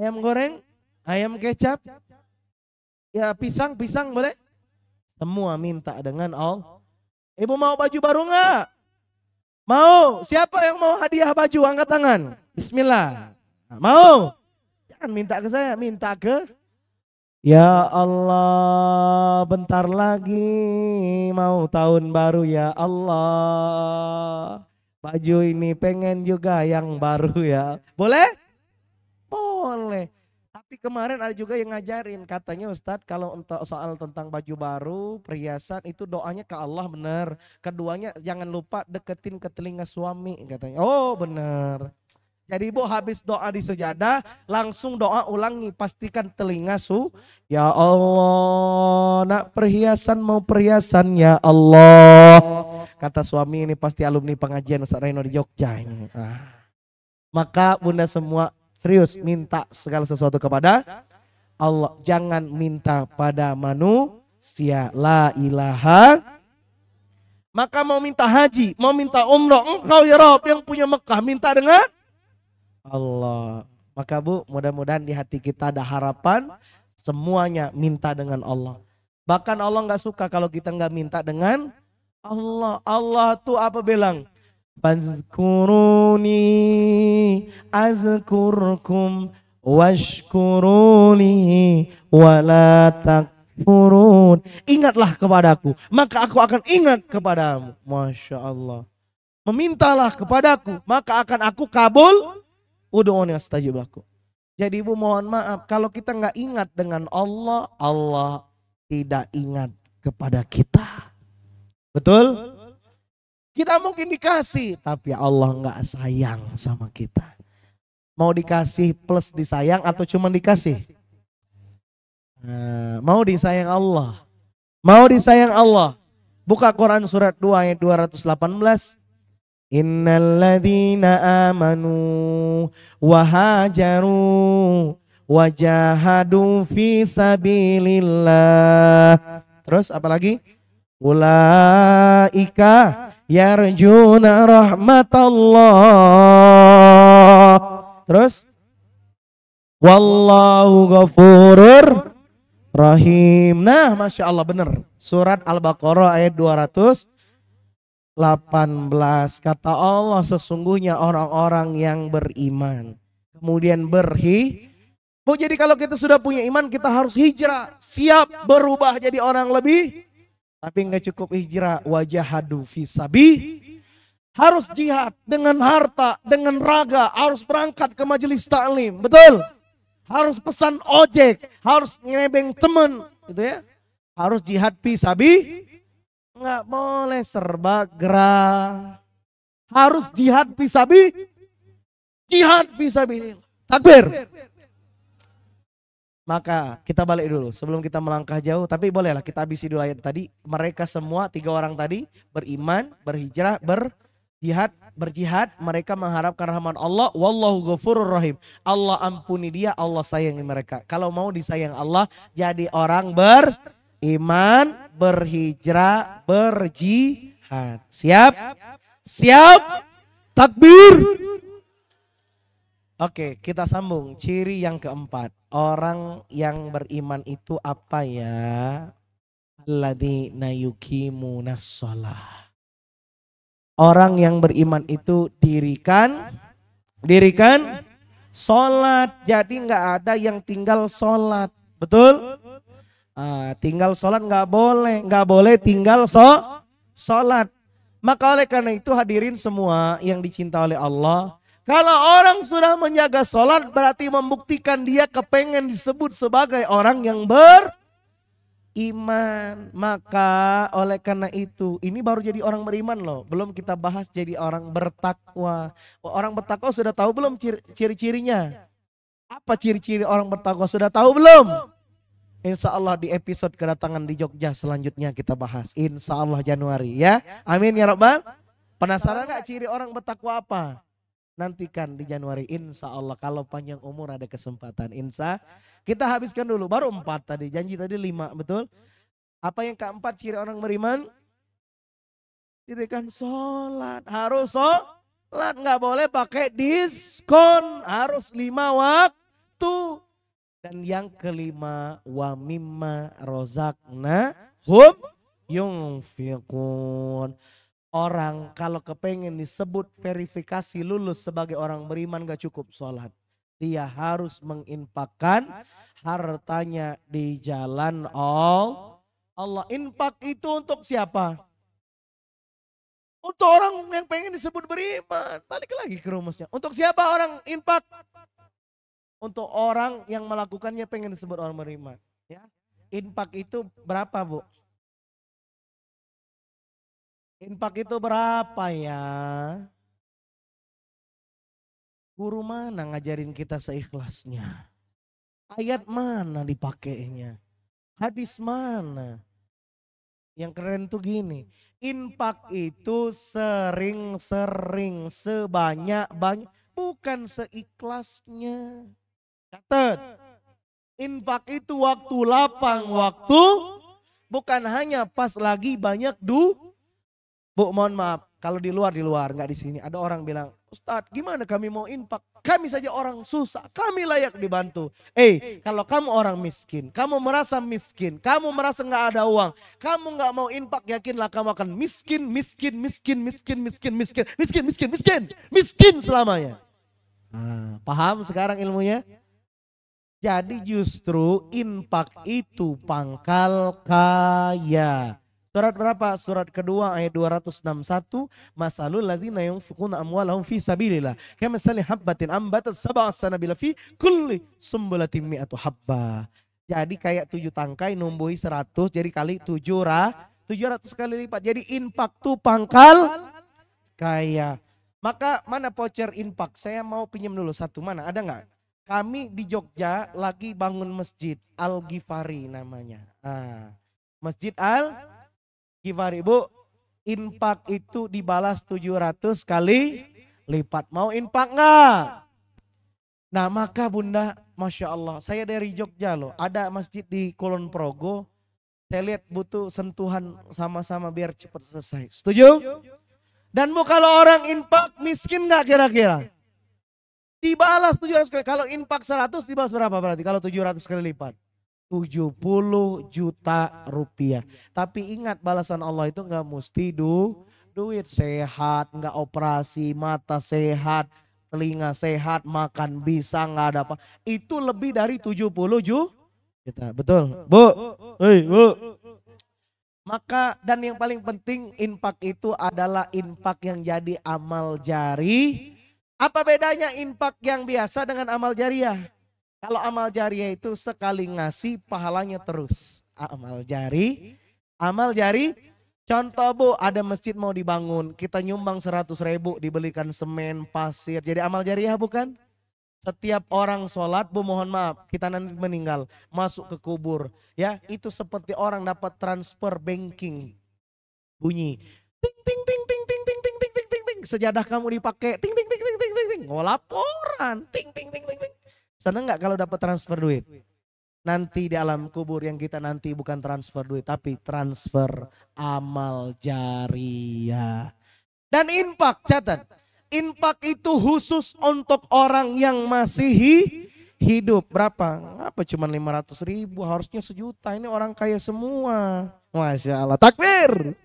Ayam goreng? Ayam kecap? Ya pisang boleh? Semua minta dengan Allah. Ibu mau baju baru enggak? Mau? Siapa yang mau hadiah baju? Angkat tangan. Bismillah. Mau? Jangan minta ke saya, minta ke ya Allah bentar lagi mau tahun baru ya Allah. Baju ini pengen juga yang baru ya. Boleh? Boleh. Tapi kemarin ada juga yang ngajarin katanya Ustadz kalau untuk soal tentang baju baru, perhiasan itu doanya ke Allah benar. Keduanya jangan lupa deketin ke telinga suami katanya. Oh benar. Jadi Ibu habis doa di sejadah langsung doa ulangi pastikan telinga ya Allah nak perhiasan mau perhiasan ya Allah. Kata suami ini pasti alumni pengajian Ustaz Reno di Jogja ini. Maka bunda semua serius minta segala sesuatu kepada Allah. Jangan minta pada manusia. La ilaha. Maka mau minta haji, mau minta umroh, engkau ya Rabb yang punya Mekah minta dengan Allah. Maka Bu mudah-mudahan di hati kita ada harapan semuanya minta dengan Allah. Bahkan Allah gak suka kalau kita gak minta dengan Allah. Allah tuh apa bilang? Fazkuruni azkurkum washkuruni wala takfurun. Ingatlah kepadaku maka aku akan ingat kepadamu. Masya Allah. Memintalah kepadaku maka akan aku kabul. Ud'uni astajib lakum. Jadi Ibu mohon maaf kalau kita nggak ingat dengan Allah, Allah tidak ingat kepada kita. Betul? Kita mungkin dikasih tapi Allah nggak sayang sama kita. Mau dikasih plus disayang atau cuma dikasih? Mau disayang Allah. Mau disayang Allah. Buka Quran surat 2 ayat 218. Innalladzina amanu wa hajaru wa jahadu fi sabilillah. Terus apa lagi? Ulaika yarjuna rahmatallah. Terus wallahu ghafurur rahim. Nah, Masya Allah benar. Surat Al-Baqarah ayat 218 kata Allah sesungguhnya orang-orang yang beriman kemudian Bu, jadi kalau kita sudah punya iman kita harus hijrah, siap berubah jadi orang lebih. Tapi nggak cukup hijrah, wajahadu fisabi, harus jihad dengan harta, dengan raga, harus berangkat ke majelis taklim, betul? Harus pesan ojek, harus ngebeng temen, gitu ya? Harus jihad fisabi. Nggak boleh serbagera. Harus jihad fisabi. Jihad fisabi. Takbir. Maka kita balik dulu sebelum kita melangkah jauh. Tapi bolehlah kita habisi dulu ayat tadi. Mereka semua 3 orang tadi beriman, berhijrah, berjihad. Mereka mengharapkan rahmat Allah. Wallahu ghafurur rahim. Allah ampuni dia, Allah sayangi mereka. Kalau mau disayang Allah, jadi orang beriman, berhijrah, berjihad. Siap? Siap? Takbir. Oke, kita sambung. Ciri yang keempat. Orang yang beriman itu apa ya? Alladzina yuqimunas shalah. Orang yang beriman itu dirikan sholat. Jadi nggak ada yang tinggal sholat. Betul? Tinggal sholat nggak boleh tinggal sholat. Maka oleh karena itu hadirin semua yang dicinta oleh Allah. Kalau orang sudah menjaga sholat berarti membuktikan dia kepengen disebut sebagai orang yang beriman. Maka oleh karena itu ini baru jadi orang beriman loh. Belum kita bahas jadi orang bertakwa. Orang bertakwa sudah tahu belum ciri-cirinya? Apa ciri-ciri orang bertakwa sudah tahu belum? Insya Allah di episode kedatangan di Jogja selanjutnya kita bahas. Insya Allah Januari ya. Amin ya Rabbal. Penasaran gak ciri orang bertakwa apa? Nantikan di Januari insya Allah kalau panjang umur ada kesempatan. Kita habiskan dulu baru 4 tadi, janji tadi 5 betul. Apa yang keempat ciri orang beriman? Dirikan sholat, harus sholat, nggak boleh pakai diskon, harus 5 waktu. Dan yang kelima wa mimma rozaqnahum yunfiqun. Orang kalau kepengen disebut verifikasi lulus sebagai orang beriman gak cukup sholat. Dia harus menginfakkan hartanya di jalan Allah. Infak itu untuk siapa? Untuk orang yang pengen disebut beriman. Balik lagi ke rumusnya. Untuk siapa orang infak? Untuk orang yang melakukannya pengen disebut orang beriman. Ya. Infak itu berapa Bu? Infak itu berapa ya? Guru mana ngajarin kita seikhlasnya? Ayat mana dipakainya? Hadis mana? Yang keren tuh gini. Infak itu sering-sering, sebanyak-banyak. Bukan seikhlasnya. Catat. Infak itu waktu lapang waktu. Bukan hanya pas lagi banyak Bu, mohon maaf, kalau di luar, nggak di sini. Ada orang bilang, Ustadz gimana kami mau infak? Kami saja orang susah, kami layak dibantu. Kalau kamu orang miskin, kamu merasa nggak ada uang, kamu nggak mau infak, yakinlah kamu akan miskin selamanya. Paham sekarang ilmunya? Jadi justru infak itu pangkal kaya. Surat berapa? Surat kedua ayat 261. Masalul ladzina yunfiquna amwalahum fi sabilillah kamathali habbatin ambatat sab'a sanabila fi kulli sumbulatin mi'atu habba. Jadi kayak 7 tangkai numbuhi 100 jadi kali 700 kali lipat. Jadi infak tuh pangkal kaya. Maka mana voucher infak? Saya mau pinjam dulu satu. Mana? Ada nggak? Kami di Jogja lagi bangun masjid Al-Ghifari namanya. Masjid Al-Ghifari Bu, infak itu dibalas 700 kali lipat. Mau infak nggak? Nah maka Bunda, Masya Allah, saya dari Jogja loh. Ada masjid di Kulon Progo. Saya lihat butuh sentuhan sama-sama biar cepat selesai. Setuju? Dan Bu kalau orang infak miskin nggak kira-kira? Dibalas 700 kali. Kalau infak 100 dibalas berapa berarti? Kalau 700 kali lipat. 70 juta rupiah. Tapi ingat balasan Allah itu nggak mesti duit sehat, nggak operasi, mata sehat, telinga sehat, makan bisa, nggak ada apa. Itu lebih dari 70 juta. Betul, Bu? Bu. Maka dan yang paling penting infak itu adalah infak yang jadi amal jari. Apa bedanya infak yang biasa dengan amal jariah? Kalau amal jariah itu sekali ngasih pahalanya terus. Amal jari. Contoh Bu, ada masjid mau dibangun, kita nyumbang 100.000 dibelikan semen, pasir. Jadi amal jariah bukan? Setiap orang sholat, Bu mohon maaf, kita nanti meninggal, masuk ke kubur. Ya, itu seperti orang dapat transfer banking. Bunyi. Ting ting ting ting ting ting ting ting ting ting ting. Sejadah kamu dipakai. Ting ting ting ting ting ting ting. Laporan. Ting ting ting ting ting. Seneng nggak kalau dapat transfer duit? Nanti di alam kubur yang kita nanti bukan transfer duit, tapi transfer amal jariah. Dan infak, catat. Infak itu khusus untuk orang yang masih hidup. Berapa? Apa cuma 500.000, harusnya 1 juta. Ini orang kaya semua. Masya Allah. Takbir.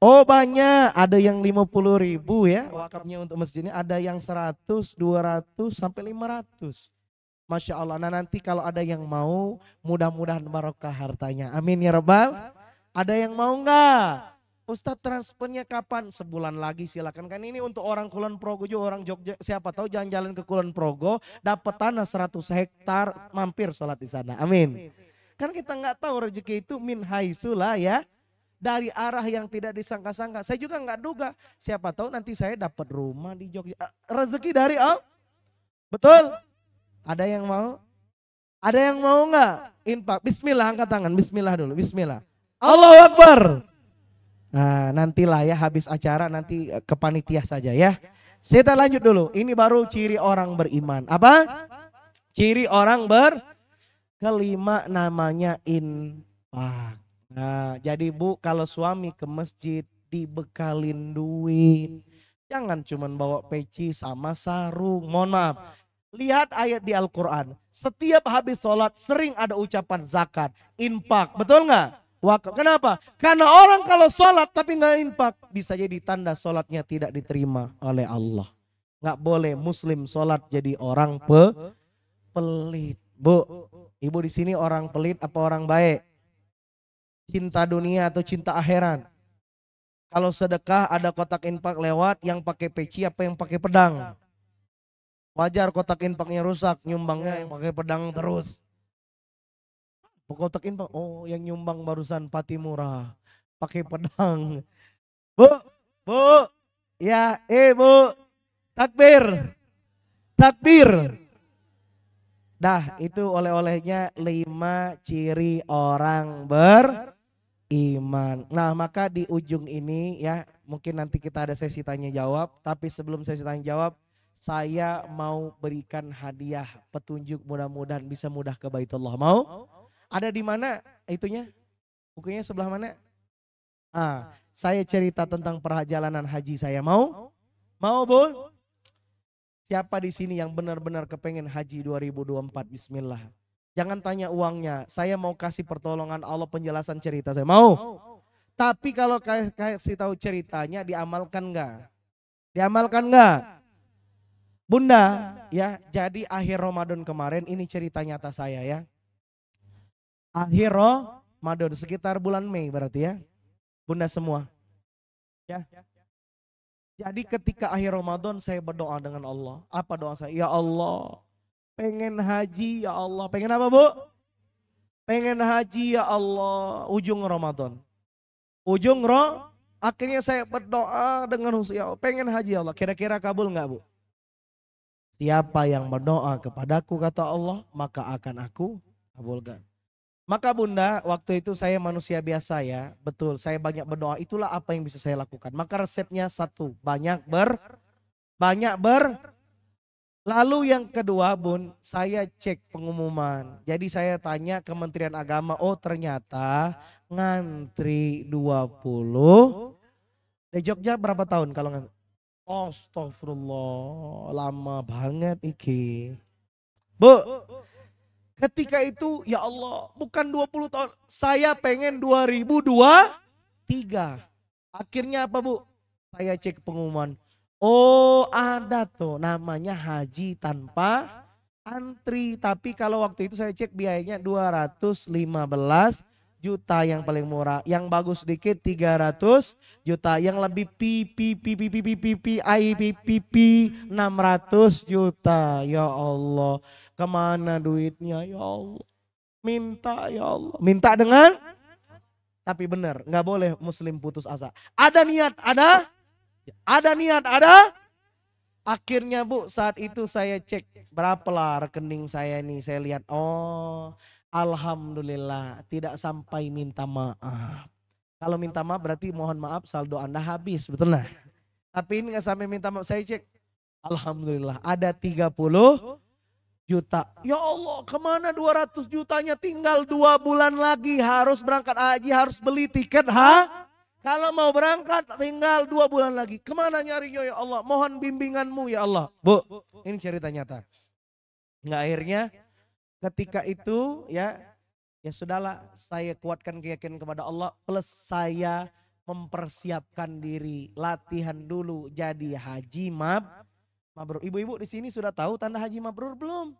Oh banyak, ada yang 50.000 ya wakafnya untuk masjidnya. Ada yang 100, 200 sampai 500. Masya Allah. Nah nanti kalau ada yang mau, mudah-mudahan barokah hartanya. Amin ya Rabbal. Ada yang mau nggak? Ustadz transfernya kapan? Sebulan lagi silakan. Kan ini untuk orang Kulon Progo juga, orang Jogja. Siapa tahu jalan-jalan ke Kulon Progo dapat tanah 100 hektar, mampir sholat di sana. Amin. Kan kita nggak tahu rezeki itu min haitsulah ya. Dari arah yang tidak disangka-sangka. Saya juga nggak duga. Siapa tahu nanti saya dapat rumah di Jogja. Rezeki dari Allah. Betul? Ada yang mau? Ada yang mau nggak? Infak. Bismillah, angkat tangan. Bismillah dulu. Bismillah. Allahu Akbar. Nah nantilah ya habis acara nanti ke panitia saja ya. Kita lanjut dulu. Ini baru ciri orang beriman. Apa? Ciri orang kelima namanya infak. Nah jadi Bu kalau suami ke masjid dibekalin duit. Jangan cuman bawa peci sama sarung. Mohon maaf. Lihat ayat di Al-Quran. Setiap habis sholat sering ada ucapan zakat. Infak. Betul nggak? Wakaf. Kenapa? Karena orang kalau sholat tapi nggak infak bisa jadi tanda sholatnya tidak diterima oleh Allah. Nggak boleh Muslim sholat jadi orang pelit. Bu, ibu di sini orang pelit apa orang baik? Cinta dunia atau cinta akhirat? Kalau sedekah ada kotak infak lewat, yang pakai peci apa yang pakai pedang? Wajar kotak infaknya rusak, nyumbangnya yang pakai pedang terus. Kotak infak, oh yang nyumbang barusan Patimura, pakai pedang. Bu, ya Bu, takbir, takbir. Dah itu oleh-olehnya 5 ciri orang beriman. Nah maka di ujung ini ya mungkin nanti kita ada sesi tanya jawab. Tapi sebelum sesi tanya jawab saya mau berikan hadiah petunjuk mudah-mudahan bisa mudah ke Baitullah. Mau? Ada di mana itunya? Bukunya sebelah mana? Saya cerita tentang perjalanan haji saya. Mau? Mau Bu? Siapa di sini yang benar-benar kepengen haji 2024? Bismillah. Jangan tanya uangnya. Saya mau kasih pertolongan Allah penjelasan cerita saya. Mau? Tapi kalau kasih tahu ceritanya diamalkan enggak? Diamalkan enggak? Bunda, ya jadi akhir Ramadan kemarin ini cerita nyata saya ya. Akhir Ramadan sekitar bulan Mei berarti ya. Bunda semua. Ya. Jadi ketika akhir Ramadan saya berdoa dengan Allah. Apa doa saya? Ya Allah, pengen haji ya Allah. Pengen apa Bu? Pengen haji ya Allah. Ujung Ramadan. Akhirnya saya berdoa dengan khusus ya Allah, pengen haji ya Allah. Kira-kira kabul enggak Bu? Siapa yang berdoa kepadaku kata Allah, maka akan aku kabulkan. Maka Bunda, waktu itu saya manusia biasa ya, betul saya banyak berdoa, itulah apa yang bisa saya lakukan. Maka resepnya satu, banyak ber. Lalu yang kedua Bun, saya cek pengumuman. Jadi saya tanya Kementerian Agama, oh ternyata ngantri 20. Di Jogja berapa tahun kalau ngantri? Astagfirullah, lama banget iki. Bu. Ketika itu ya Allah bukan 20 tahun, saya pengen 2023. Akhirnya apa Bu? Saya cek pengumuman. Oh ada tuh namanya haji tanpa antri. Tapi kalau waktu itu saya cek biayanya 215 juta yang paling murah. Yang bagus sedikit 300 juta. Yang lebih PPP 600 juta. Ya Allah. Kemana duitnya ya Allah. Minta ya Allah. Minta dengan. Tapi benar gak boleh Muslim putus asa. Ada niat ada. Ada niat ada. Akhirnya Bu, saat itu saya cek berapalah rekening saya nih. Saya lihat, oh alhamdulillah tidak sampai minta maaf. Kalau minta maaf berarti mohon maaf saldo Anda habis, betul nah? Tapi ini gak sampai minta maaf, saya cek. Alhamdulillah ada 30 juta. Ya Allah, kemana 200 jutanya? Tinggal 2 bulan lagi harus berangkat haji, harus beli tiket. Kalau mau berangkat tinggal 2 bulan lagi. Kemana nyarinya ya Allah? Mohon bimbinganmu ya Allah. Bu, ini cerita nyata. Nggak, akhirnya ketika itu ya sudahlah, saya kuatkan keyakinan kepada Allah. Plus saya mempersiapkan diri, latihan dulu jadi haji mabrur. Ibu-ibu di sini sudah tahu tanda haji mabrur belum?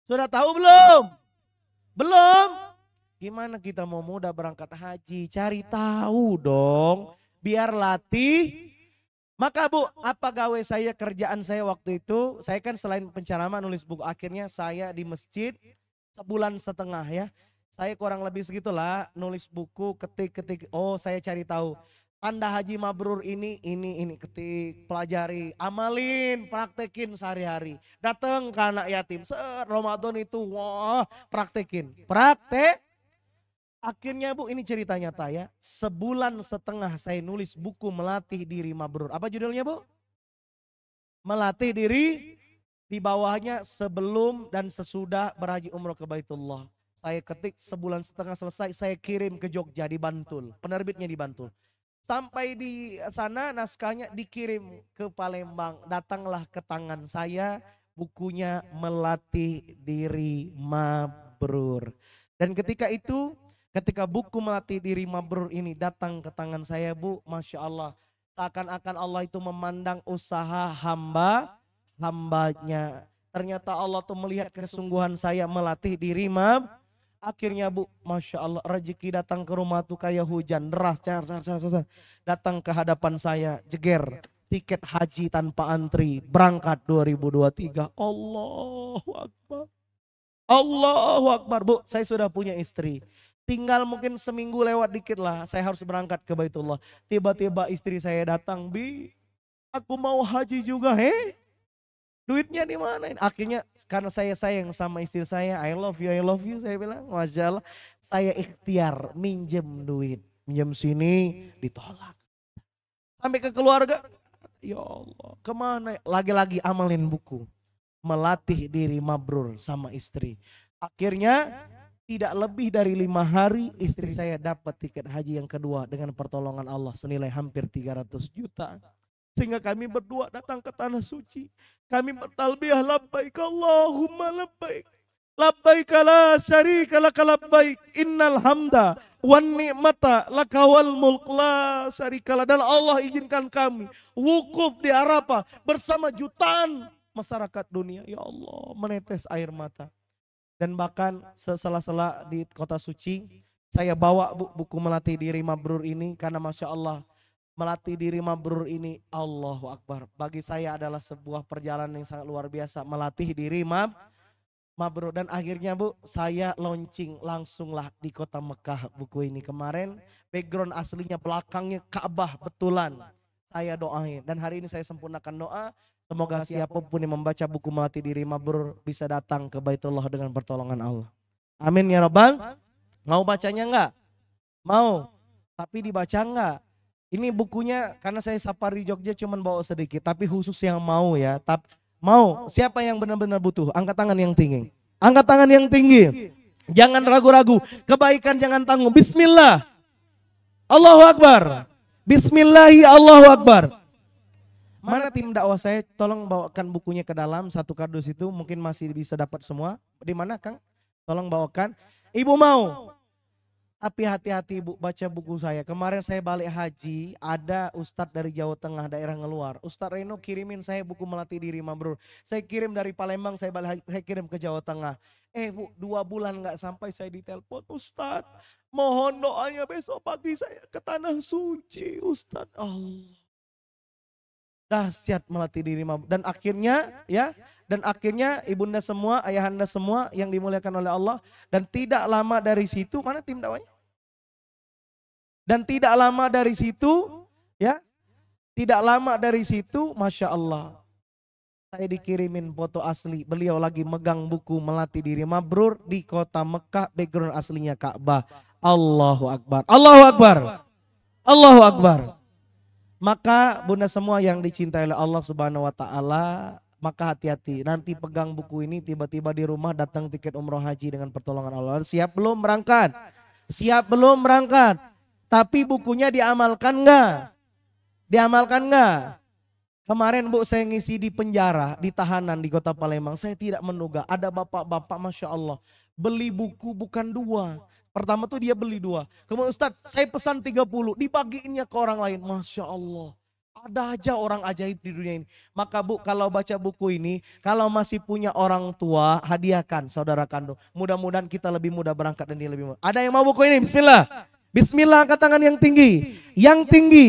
Sudah tahu belum? Belum? Gimana kita mau muda berangkat haji? Cari tahu dong, biar latih. Maka Bu, apa gawe saya, kerjaan saya waktu itu, saya kan selain penceramah nulis buku, akhirnya saya di masjid 1,5 bulan ya. Saya kurang lebih segitulah nulis buku, ketik, oh saya cari tahu. Tanda haji mabrur ini, ketik, pelajari, amalin, praktekin sehari-hari. Datang ke anak yatim, Ramadan itu, wah praktekin, praktek. Akhirnya Bu, ini cerita nyata ya, 1,5 bulan saya nulis buku melatih diri mabrur. Apa judulnya Bu? Melatih diri, di bawahnya sebelum dan sesudah berhaji umroh ke Baitullah. Saya ketik 1,5 bulan selesai, saya kirim ke Jogja di Bantul, penerbitnya di Bantul. Sampai di sana naskahnya dikirim ke Palembang, datanglah ke tangan saya bukunya Melatih Diri Mabrur. Dan ketika itu, ketika buku Melatih Diri Mabrur ini datang ke tangan saya Bu, Masya Allah, seakan-akan Allah itu memandang usaha hambanya. Ternyata Allah tuh melihat kesungguhan saya melatih diri Akhirnya Bu, Masya Allah, rezeki datang ke rumah tuh kayak hujan deras, datang ke hadapan saya, jeger, tiket haji tanpa antri, berangkat 2023. Allahu Akbar. Allahu Akbar Bu, saya sudah punya istri. Tinggal mungkin seminggu lewat dikit lah, saya harus berangkat ke Baitullah. Tiba-tiba istri saya datang, Bi, aku mau haji juga, duitnya di mana? Akhirnya karena saya sayang sama istri saya, I love you, saya bilang, Masya Allah, saya ikhtiar minjem duit, minjem sini ditolak. Sampai ke keluarga, ya Allah, kemana? Lagi-lagi amalin buku, Melatih Diri Mabrur sama istri. Akhirnya tidak lebih dari 5 hari istri saya dapat tiket haji yang kedua dengan pertolongan Allah senilai hampir 300 juta. Sehingga kami berdua datang ke tanah suci. Kami bertalbiyah labbaik Allahumma labbaik. Labbaik la syarika laka labbaik. Innal hamda wan ni'mata laka wal mulk la syarika lak. Dan Allah izinkan kami wukuf di Arafah bersama jutaan masyarakat dunia. Ya Allah, menetes air mata. Dan bahkan sela-sela di kota suci, saya bawa buku Melatih Diri Mabrur ini karena Masya Allah, melatih diri mabrur ini, Allahu Akbar, bagi saya adalah sebuah perjalanan yang sangat luar biasa, melatih diri mabrur. Dan akhirnya Bu, saya launching langsunglah di kota Mekah buku ini kemarin. Background aslinya belakangnya Ka'bah betulan. Saya doain dan hari ini saya sempurnakan doa. Semoga siapapun yang membaca buku Melatih Diri Mabrur bisa datang ke Baitullah dengan pertolongan Allah. Amin ya Rabbal. Mau bacanya enggak? Mau. Tapi dibaca enggak? Ini bukunya karena saya safari Jogja cuman bawa sedikit. Tapi khusus yang mau ya. Mau. Siapa yang benar-benar butuh? Angkat tangan yang tinggi. Angkat tangan yang tinggi. Jangan ragu-ragu. Kebaikan jangan tanggung. Bismillah. Allahu Akbar. Bismillahi Allahu Akbar. Mana tim dakwah saya, tolong bawakan bukunya ke dalam, 1 kardus itu mungkin masih bisa dapat semua. Di mana Kang? Tolong bawakan. Ibu mau? Tapi hati-hati Bu, baca buku saya. Kemarin saya balik haji, ada Ustadz dari Jawa Tengah, daerah ngeluar. Ustadz Reno kirimin saya buku Melatih Diri Mabrur. Saya kirim dari Palembang, saya balik haji, saya kirim ke Jawa Tengah. Bu, 2 bulan gak sampai saya ditelepon, Ustadz mohon doanya besok pagi saya ke tanah suci Ustadz. Allah. Dahsyat melatih diri mabrur. Dan akhirnya ibunda semua, ayahanda semua yang dimuliakan oleh Allah. Dan tidak lama dari situ, mana tim dakwahnya? Dan tidak lama dari situ, Masya Allah, saya dikirimin foto asli. Beliau lagi megang buku melatih diri mabrur di kota Mekah, background aslinya Ka'bah. Allahu Akbar. Allahu Akbar. Allahu Akbar. Maka bunda semua yang dicintai oleh Allah Subhanahu wa taala, maka hati-hati. Nanti pegang buku ini tiba-tiba di rumah datang tiket umroh haji dengan pertolongan Allah. Siap belum berangkat? Siap belum berangkat? Tapi bukunya diamalkan enggak? Diamalkan enggak? Kemarin Bu saya ngisi di penjara, di tahanan di kota Palembang. Saya tidak menduga ada bapak-bapak Masya Allah. Beli buku bukan 2. Pertama tuh dia beli 2. Kemudian Ustadz saya pesan 30, dibagiinnya ke orang lain. Masya Allah. Ada aja orang ajaib di dunia ini. Maka Bu kalau baca buku ini, kalau masih punya orang tua, hadiahkan saudara kandung. Mudah-mudahan kita lebih mudah berangkat dan dia lebih mudah. Ada yang mau buku ini? Bismillah. Bismillah, angkat tangan yang tinggi. Yang tinggi.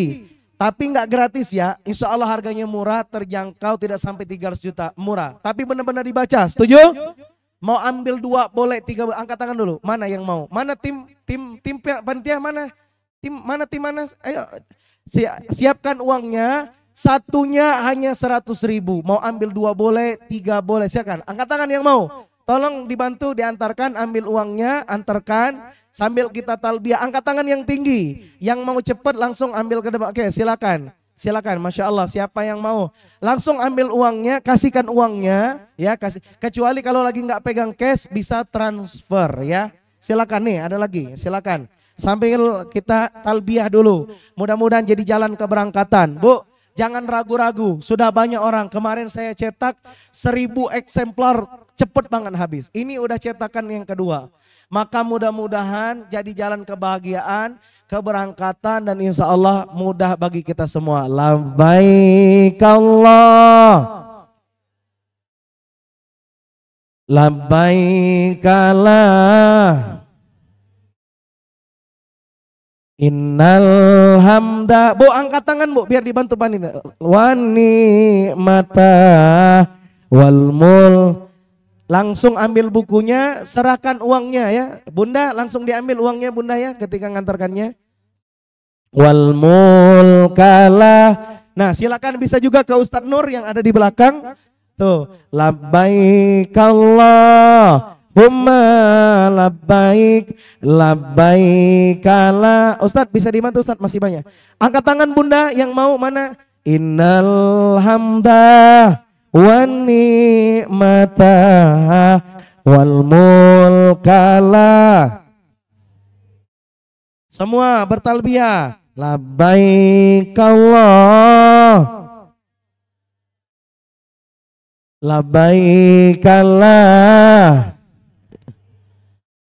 Tapi nggak gratis ya, insya Allah harganya murah, terjangkau, tidak sampai 300 juta, murah. Tapi benar-benar dibaca, setuju? Mau ambil 2 boleh, 3, angkat tangan dulu. Mana yang mau? Mana tim panitia mana? Tim mana? Ayo siapkan uangnya. Satunya hanya 100.000. Mau ambil 2 boleh, 3 boleh. Silakan. Angkat tangan yang mau. Tolong dibantu, diantarkan, ambil uangnya, antarkan. Sambil kita talbiyah, angkat tangan yang tinggi. Yang mau cepat langsung ambil ke depan. Oke, silakan. Silakan, Masya Allah, siapa yang mau? Langsung ambil uangnya, kasihkan uangnya. Ya, kasih. Kecuali kalau lagi nggak pegang cash, bisa transfer ya. Silakan nih, ada lagi, silakan. Sambil kita talbiyah dulu. Mudah-mudahan jadi jalan keberangkatan. Bu, jangan ragu-ragu. Sudah banyak orang. Kemarin saya cetak 1000 eksemplar, cepet banget habis. Ini udah cetakan yang kedua. Maka mudah-mudahan jadi jalan kebahagiaan, keberangkatan, dan insya Allah mudah bagi kita semua. Labbaik Allah, labbaik Allah, innal hamda. Bu angkat tangan Bu biar dibantu panitia. Wa ni'mata wal mulk. Langsung ambil bukunya, serahkan uangnya ya. Bunda langsung diambil uangnya Bunda ya ketika ngantarkannya. Wal mulkalah. Nah silakan bisa juga ke Ustadz Nur yang ada di belakang. Tuh. Labbaik Allahumma labbaik, labbaik Allah. Ustadz bisa dibantu Ustadz, masih banyak. Angkat tangan Bunda yang mau mana? Innal hamda wa ni'mata wal mulkalah. Semua bertalbiyah. Labbaik Allah, labbaik Allah.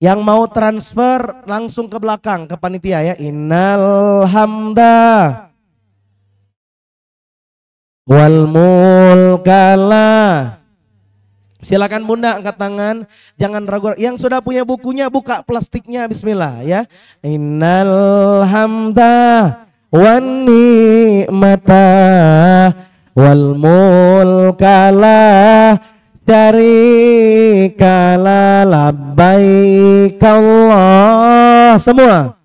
Yang mau transfer langsung ke belakang ke panitia ya. Innal hamda wal mulkalah. Silakan Bunda angkat tangan, jangan ragu. Yang sudah punya bukunya buka plastiknya, bismillah ya. Innal hamda wan ni'mata wal mulkalah syarikalah labbaik Allah. Semua.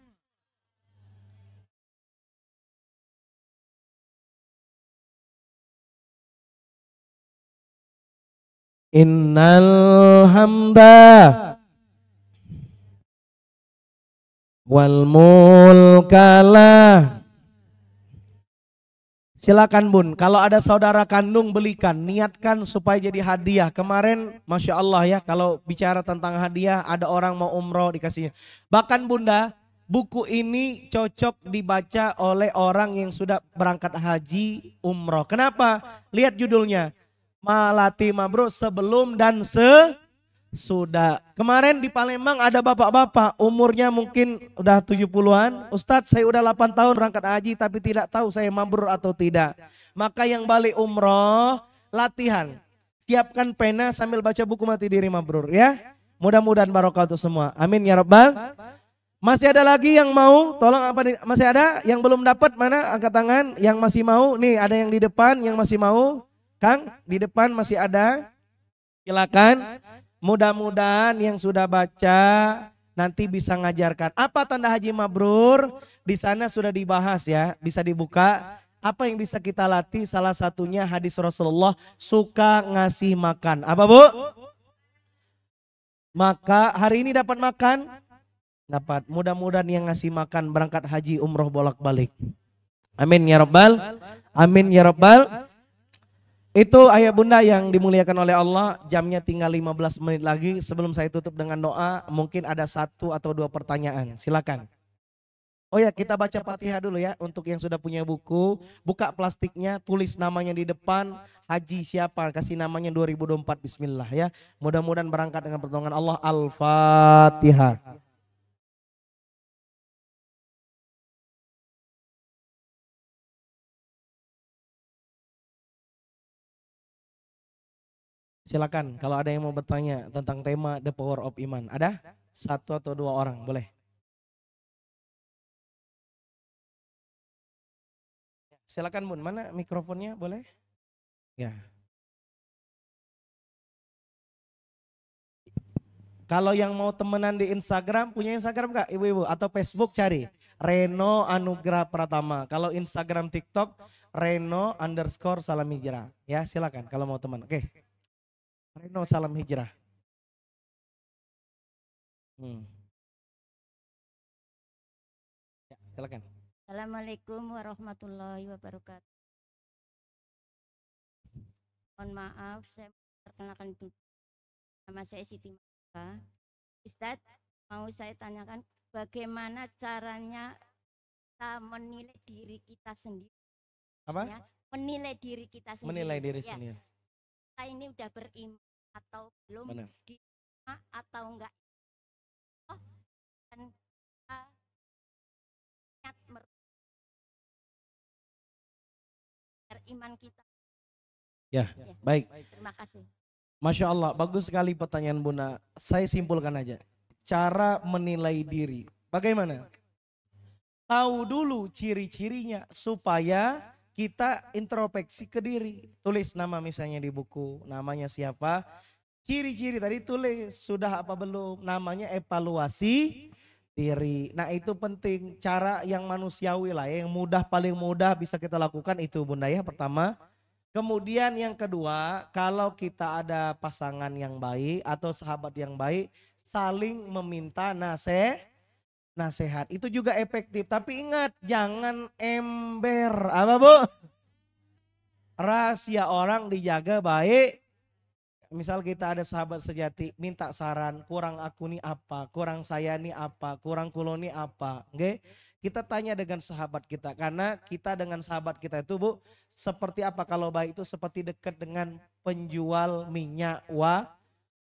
Innal hamda wal mulkalah. Silakan Bun, kalau ada saudara kandung belikan, niatkan supaya jadi hadiah. Kemarin Masya Allah ya, kalau bicara tentang hadiah, ada orang mau umroh dikasihnya. Bahkan Bunda, buku ini cocok dibaca oleh orang yang sudah berangkat haji umroh. Kenapa? Lihat judulnya. Malati mabrur sebelum dan sesudah. Kemarin di Palembang ada bapak-bapak umurnya mungkin udah 70-an. Ustadz saya udah 8 tahun berangkat haji tapi tidak tahu saya mabrur atau tidak. Maka yang balik umroh latihan. Siapkan pena sambil baca buku mati diri mabrur ya. Mudah-mudahan barokah untuk semua. Amin ya rabbal. Masih ada lagi yang mau? Tolong apa nih? Masih ada yang belum dapat mana? Angkat tangan yang masih mau. Nih ada yang di depan yang masih mau. Kang, di depan masih ada. Silakan. Mudah-mudahan yang sudah baca nanti bisa ngajarkan. Apa tanda haji mabrur? Di sana sudah dibahas ya, bisa dibuka. Apa yang bisa kita latih? Salah satunya hadis Rasulullah, suka ngasih makan. Apa Bu? Maka hari ini dapat makan? Dapat. Mudah-mudahan yang ngasih makan berangkat haji umroh bolak-balik. Amin ya Rabbal. Amin ya Rabbal. Itu ayah bunda yang dimuliakan oleh Allah. Jamnya tinggal 15 menit lagi. Sebelum saya tutup dengan doa, mungkin ada 1 atau 2 pertanyaan. Silakan. Oh ya, kita baca Fatihah dulu ya. Untuk yang sudah punya buku, buka plastiknya, tulis namanya di depan. Haji siapa, kasih namanya 2024, bismillah ya. Mudah-mudahan berangkat dengan pertolongan Allah. Al-Fatihah. Silakan kalau ada yang mau bertanya tentang tema The Power of Iman. Ada? 1 atau 2 orang, boleh. Silakan Bun, mana mikrofonnya, boleh? Ya. Kalau yang mau temenan di Instagram, punya Instagram Kak, ibu-ibu? Atau Facebook cari Reno Anugrah Pratama. Kalau Instagram TikTok, Reno_Salam Hijrah. Ya silakan kalau mau teman. Oke. Reno Salam Hijrah. Ya, silakan. Assalamualaikum warahmatullahi wabarakatuh. Mohon maaf, saya perkenalkan dulu. Nama saya Siti Maka. Ustadz, mau saya tanyakan bagaimana caranya kita menilai diri kita sendiri. Apa? Ya, menilai diri kita sendiri. Menilai diri ya, sendiri. Kita ini udah beriman atau belum, atau enggak. Oh, dan iman kita. Ya, baik. Terima kasih. Masya Allah, bagus sekali pertanyaan Bunda. Saya simpulkan aja. Cara menilai diri. Bagaimana? Tahu dulu ciri-cirinya supaya kita introspeksi ke diri. Tulis nama misalnya di buku, namanya siapa. Ciri-ciri tadi tulis, sudah apa belum. Namanya evaluasi diri. Nah itu penting, cara yang manusiawi lah ya, yang mudah, paling mudah bisa kita lakukan itu Bunda ya, pertama. Kemudian yang kedua, kalau kita ada pasangan yang baik atau sahabat yang baik, saling meminta nasihat. Itu juga efektif, tapi ingat jangan ember. Apa Bu? Rahasia orang dijaga baik. Misal kita ada sahabat sejati, minta saran, kurang aku nih apa, kurang saya nih apa, kurang kulo nih apa. Oke? Kita tanya dengan sahabat kita, karena kita dengan sahabat kita itu Bu, seperti apa kalau baik itu seperti dekat dengan penjual minyak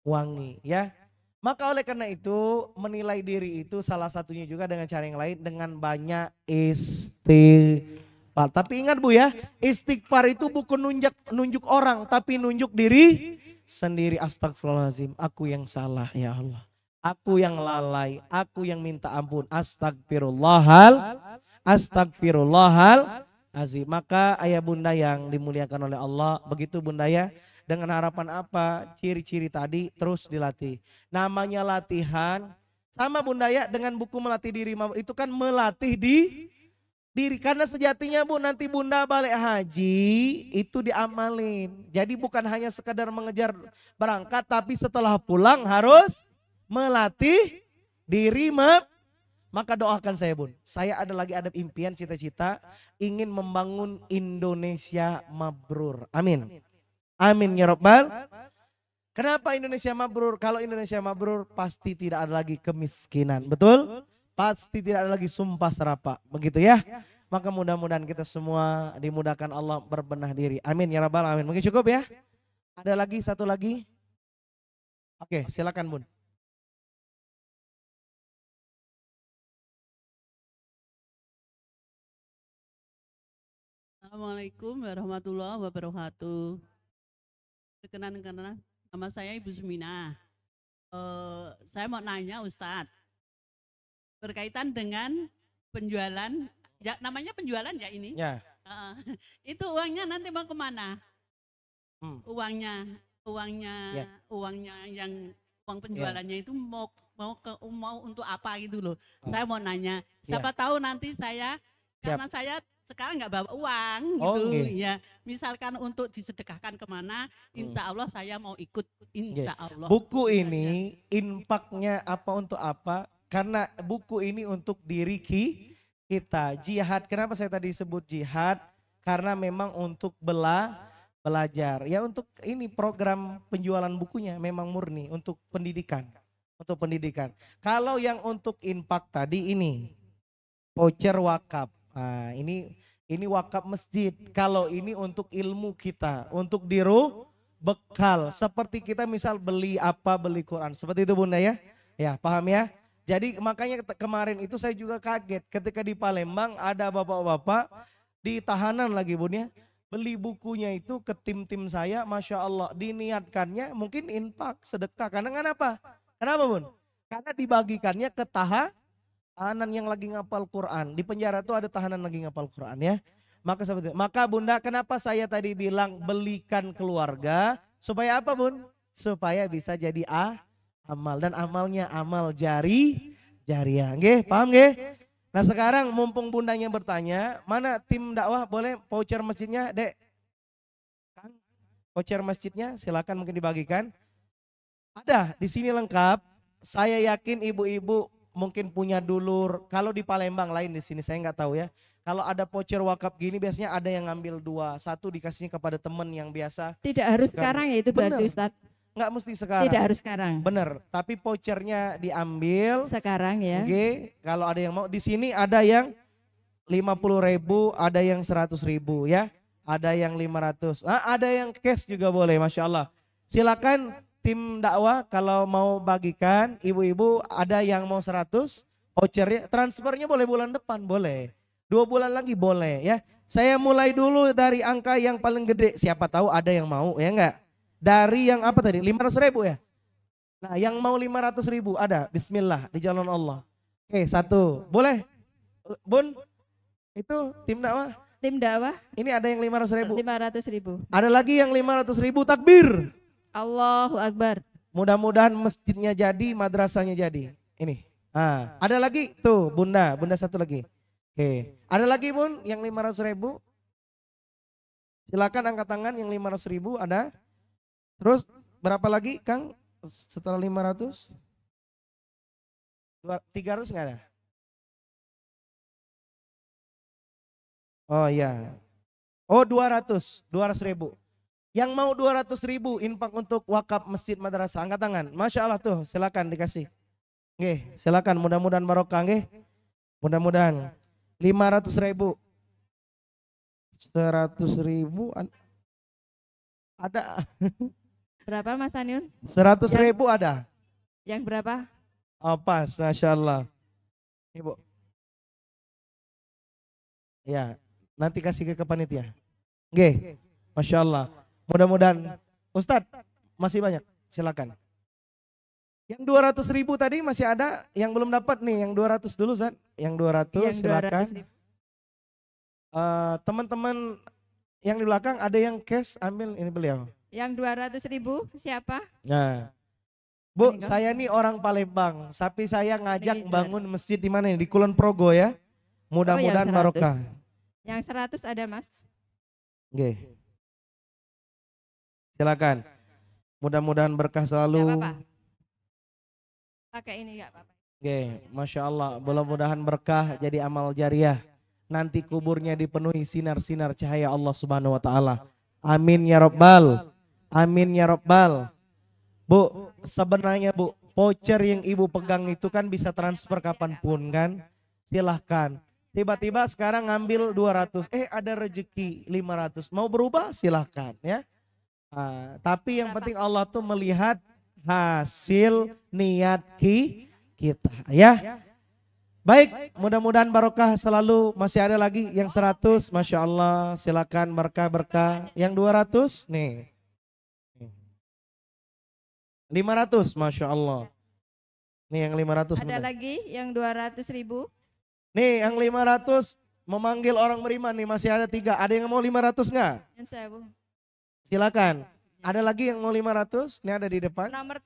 wangi ya. Maka oleh karena itu menilai diri itu salah satunya juga dengan cara yang lain, dengan banyak istighfar. Tapi ingat Bu ya, istighfar itu bukan nunjuk orang, tapi nunjuk diri sendiri. Astagfirullahaladzim, aku yang salah ya Allah. Aku yang lalai, aku yang minta ampun. Astagfirullahalazim. Maka ayah bunda yang dimuliakan oleh Allah, begitu bunda ya, dengan harapan apa? Ciri-ciri tadi terus dilatih. Namanya latihan, sama bunda ya, dengan buku melatih diri, itu kan melatih diri. Karena sejatinya Bu, nanti bunda balik haji itu diamalin. Jadi bukan hanya sekedar mengejar berangkat, tapi setelah pulang harus melatih diri. Maka doakan saya Bun, saya ada impian, cita-cita ingin membangun Indonesia mabrur. Amin. Amin ya Rabbal. Kenapa Indonesia mabrur? Kalau Indonesia mabrur pasti tidak ada lagi kemiskinan. Betul? Pasti tidak ada lagi sumpah serapah. Begitu ya. Maka mudah-mudahan kita semua dimudahkan Allah berbenah diri. Amin ya Rabbal alamin. Mungkin cukup ya. Ada lagi, satu lagi. Oke, silakan Bun. Assalamualaikum warahmatullahi wabarakatuh. Perkenalan, nama saya Ibu Sumina. Saya mau nanya Ustadz, berkaitan dengan penjualan, ya namanya penjualan ya ini. Ya. Itu uangnya nanti mau kemana? Uangnya Ya. yang uang penjualannya itu mau untuk apa gitu loh. Saya mau nanya, siapa tahu nanti saya, karena saya sekarang nggak bawa uang Oh, gitu. nggih. Ya, misalkan untuk disedekahkan kemana, insya Allah saya mau ikut, insya Allah. Buku ini infaknya apa untuk apa? Karena buku ini untuk diri kita. Jihad, kenapa saya tadi sebut jihad? Karena memang untuk belajar. Ya untuk ini program penjualan bukunya memang murni untuk pendidikan. Untuk pendidikan. Kalau yang untuk infak tadi ini voucher wakaf. Nah, ini wakaf masjid. Kalau ini untuk ilmu kita, untuk bekal. Seperti kita misal beli apa, beli Quran. Seperti itu Bunda ya. Ya, paham ya? Jadi makanya kemarin itu saya juga kaget ketika di Palembang ada bapak-bapak di tahanan lagi Bun ya. Beli bukunya itu ke tim-tim saya, Masya Allah diniatkannya mungkin infak, sedekah. Karena kenapa? Kenapa Bun? Karena dibagikannya ke tahanan yang lagi ngapal Quran. Di penjara tuh ada tahanan lagi ngapal Quran ya. Maka seperti itu. Maka Bunda, kenapa saya tadi bilang belikan keluarga? Supaya apa Bun? Supaya bisa jadi amal. Dan amalnya amal jariah. Nggih, paham nggih? Nah sekarang mumpung Bundanya bertanya, mana tim dakwah boleh voucher masjidnya, Dek? Kang, voucher masjidnya silakan mungkin dibagikan. Ada, di sini lengkap. Saya yakin ibu-ibu mungkin punya dulur. Kalau di Palembang lain di sini saya nggak tahu ya. Kalau ada voucher wakaf gini biasanya ada yang ngambil 2, 1 dikasihnya kepada teman yang biasa. Tidak harus sekarang ya itu berarti Bener. Ustadz. Nggak mesti sekarang. Tidak harus sekarang. Bener, tapi vouchernya diambil. Sekarang ya. Oke, kalau ada yang mau di sini ada yang 50.000, ada yang 100.000 ya. Ada yang 500. Ada yang cash juga boleh, Masya Allah. Silakan tim dakwah kalau mau bagikan, ibu-ibu ada yang mau 100, vouchernya, transfernya boleh bulan depan, boleh. 2 bulan lagi boleh ya. Saya mulai dulu dari angka yang paling gede, siapa tahu ada yang mau ya enggak. Dari yang apa tadi, 500.000 ya. Nah yang mau 500.000 ada, bismillah di jalan Allah. Oke 1, boleh Bun, itu tim dakwah. Tim dakwah Ini ada yang 500.000. 500.000. Ada lagi yang 500.000 takbir. Allahu Akbar. Mudah-mudahan masjidnya jadi, madrasahnya jadi. Ini. Ada lagi tuh Bunda satu lagi. Oke. Ada lagi Bun yang 500.000. Silakan angkat tangan yang 500.000 ada. Terus berapa lagi Kang setelah 500? 300 nggak ada? Oh iya. Oh 200.000. Yang mau 200.000 infak untuk wakaf masjid madrasah, angkat tangan. Masya Allah tuh, silakan dikasih. Nggih, silakan. Mudah-mudahan barokah, nggih. Mudah-mudahan. 500.000, 100.000 ada. Berapa Mas Aniun? 100.000 ada. Yang berapa? Oh pas, Masya Allah. Ibu. Ya, nanti kasih ke panitia. Nggih, Masya Allah. Mudah-mudahan. Ustadz, masih banyak. Silakan. Yang 200.000 tadi masih ada yang belum dapat nih. Yang 200 dulu, Ustadz. Yang 200 silakan. Teman-teman yang di belakang ada yang cash, ambil ini beliau. Yang 200.000 siapa? Nah, Bu, saya nih orang Palembang, tapi saya ngajak bangun masjid di mana nih? Di Kulon Progo ya. Mudah-mudahan barokah. Yang 100 ada Mas. Oke. Silakan. Mudah-mudahan berkah selalu. Gak apa-apa. Pakai ini gak apa-apa. Oke, Masya Allah. Mudah-mudahan berkah jadi amal jariah. Nanti kuburnya dipenuhi sinar-sinar cahaya Allah Subhanahu wa taala. Amin ya Rabbal. Amin ya Rabbal. Bu, sebenarnya Bu, voucher yang Ibu pegang itu kan bisa transfer kapanpun kan? Silahkan. Tiba-tiba sekarang ngambil 200, ada rezeki 500. Mau berubah silahkan ya. Tapi yang penting Allah tuh melihat hasil niat kita ya. Baik, mudah-mudahan barokah selalu. Masih ada lagi yang 100, Masya Allah, silakan berkah-berkah. Yang 200 nih. 500, Masya Allah. Nih yang 500. Ada lagi yang 200.000. Nih yang 500 memanggil orang beriman nih, masih ada 3. Ada yang mau 500 nggak? Yang saya Bu. Silakan. Ada lagi yang mau 500? Ini ada di depan. Nomor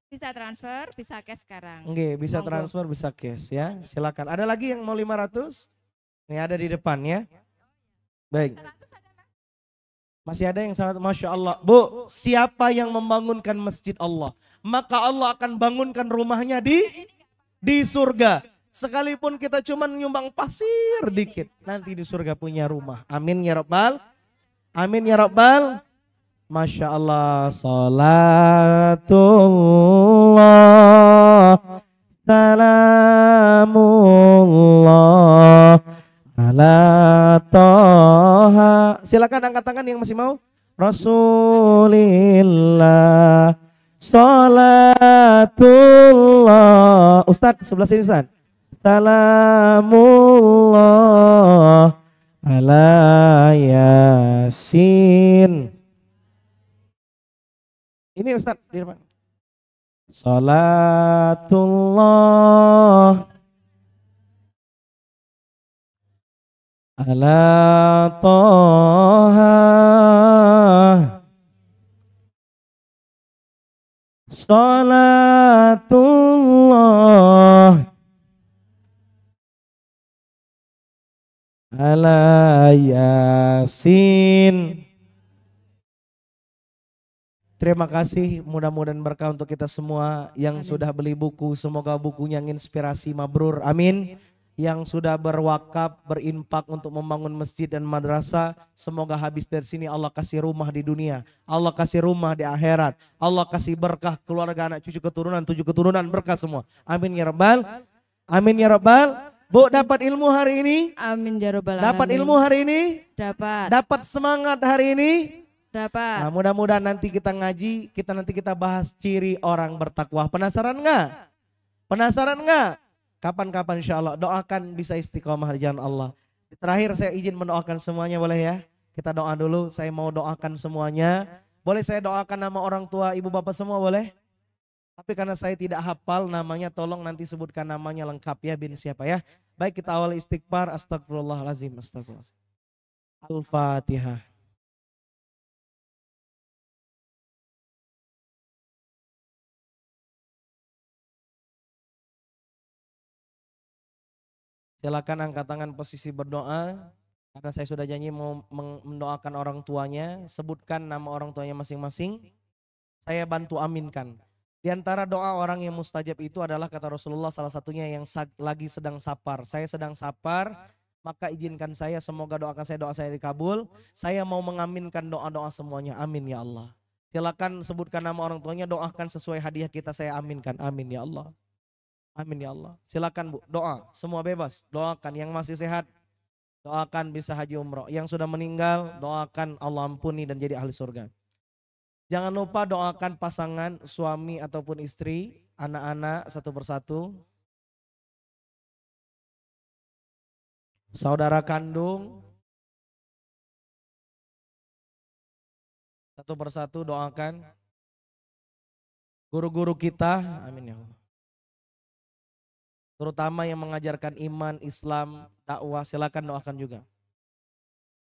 bisa transfer, bisa cash sekarang. Oke, bisa transfer, bisa cash ya. Silakan. Ada lagi yang mau 500? Nih ada di depan ya. Baik. Masih ada yang salat, Masya Allah. Bu, siapa yang membangunkan masjid Allah, maka Allah akan bangunkan rumahnya di surga. Sekalipun kita cuma nyumbang pasir dikit, nanti di surga punya rumah. Amin ya Rabbal. Amin ya Rabbal. Masya Allah. Salatullah, salamullah ala toha. Silakan angkat tangan yang masih mau. Rasulillah, salatullah. Ustadz sebelah sini Ustadz. Salamullah ala yasin. Ini Ustadz di depan. Salatullah ala toha, salatullah ala yasin. Terima kasih, mudah-mudahan berkah untuk kita semua yang sudah beli buku, semoga bukunya inspirasi, mabrur, amin. Yang sudah berwakaf, berimpak untuk membangun masjid dan madrasah, semoga habis dari sini Allah kasih rumah di dunia, Allah kasih rumah di akhirat, Allah kasih berkah keluarga, anak cucu keturunan, 7 keturunan, berkah semua. Amin ya Rabbal. Amin ya Rabbal. Bu, dapat ilmu hari ini? Amin ya Rabbal alamin. Dapat ilmu hari ini? Dapat. Dapat semangat hari ini? Dapat. Nah, mudah-mudahan nanti kita ngaji, kita bahas ciri orang bertakwa. Penasaran nggak? Penasaran nggak? Kapan-kapan insya Allah doakan bisa istiqomah di jalan Allah. Terakhir saya izin mendoakan semuanya, boleh ya? Kita doa dulu, saya mau doakan semuanya. Boleh saya doakan nama orang tua ibu bapak semua, boleh? Tapi karena saya tidak hafal namanya, tolong nanti sebutkan namanya lengkap ya, bin siapa ya. Baik, kita awal istighfar. Astagfirullahaladzim, astagfirullah. Al-Fatihah. Silakan angkat tangan posisi berdoa. Karena saya sudah janji mau mendoakan orang tuanya. Sebutkan nama orang tuanya masing-masing. Saya bantu aminkan. Di antara doa orang yang mustajab itu adalah kata Rasulullah, salah satunya yang lagi sedang sapar. Saya sedang sapar, maka izinkan saya, semoga doa saya dikabul. Saya mau mengaminkan doa-doa semuanya. Amin ya Allah. Silakan sebutkan nama orang tuanya, doakan sesuai hadiah kita, saya aminkan. Amin ya Allah. Amin ya Allah. Silakan Bu, doa. Semua bebas. Doakan yang masih sehat, doakan bisa haji umroh. Yang sudah meninggal, doakan Allah ampuni dan jadi ahli surga. Jangan lupa doakan pasangan, suami ataupun istri, anak-anak satu persatu. Saudara kandung, satu persatu doakan. Guru-guru kita, amin ya Allah. Terutama yang mengajarkan iman, Islam, dakwah, silakan doakan juga.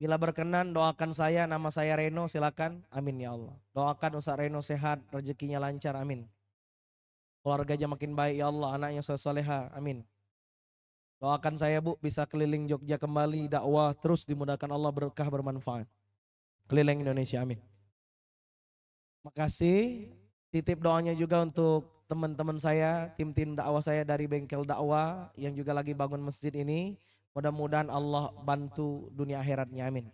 Bila berkenan doakan saya, nama saya Reno, silakan. Amin ya Allah. Doakan Ustaz Reno sehat, rezekinya lancar, amin. Keluarganya makin baik ya Allah, anaknya soleha, amin. Doakan saya Bu, bisa keliling Jogja kembali, dakwah terus dimudahkan Allah, berkah bermanfaat. Keliling Indonesia, amin. Makasih. Titip doanya juga untuk teman-teman saya, tim dakwah saya dari Bengkel Dakwah yang juga lagi bangun masjid ini. Mudah-mudahan Allah bantu dunia akhiratnya, amin.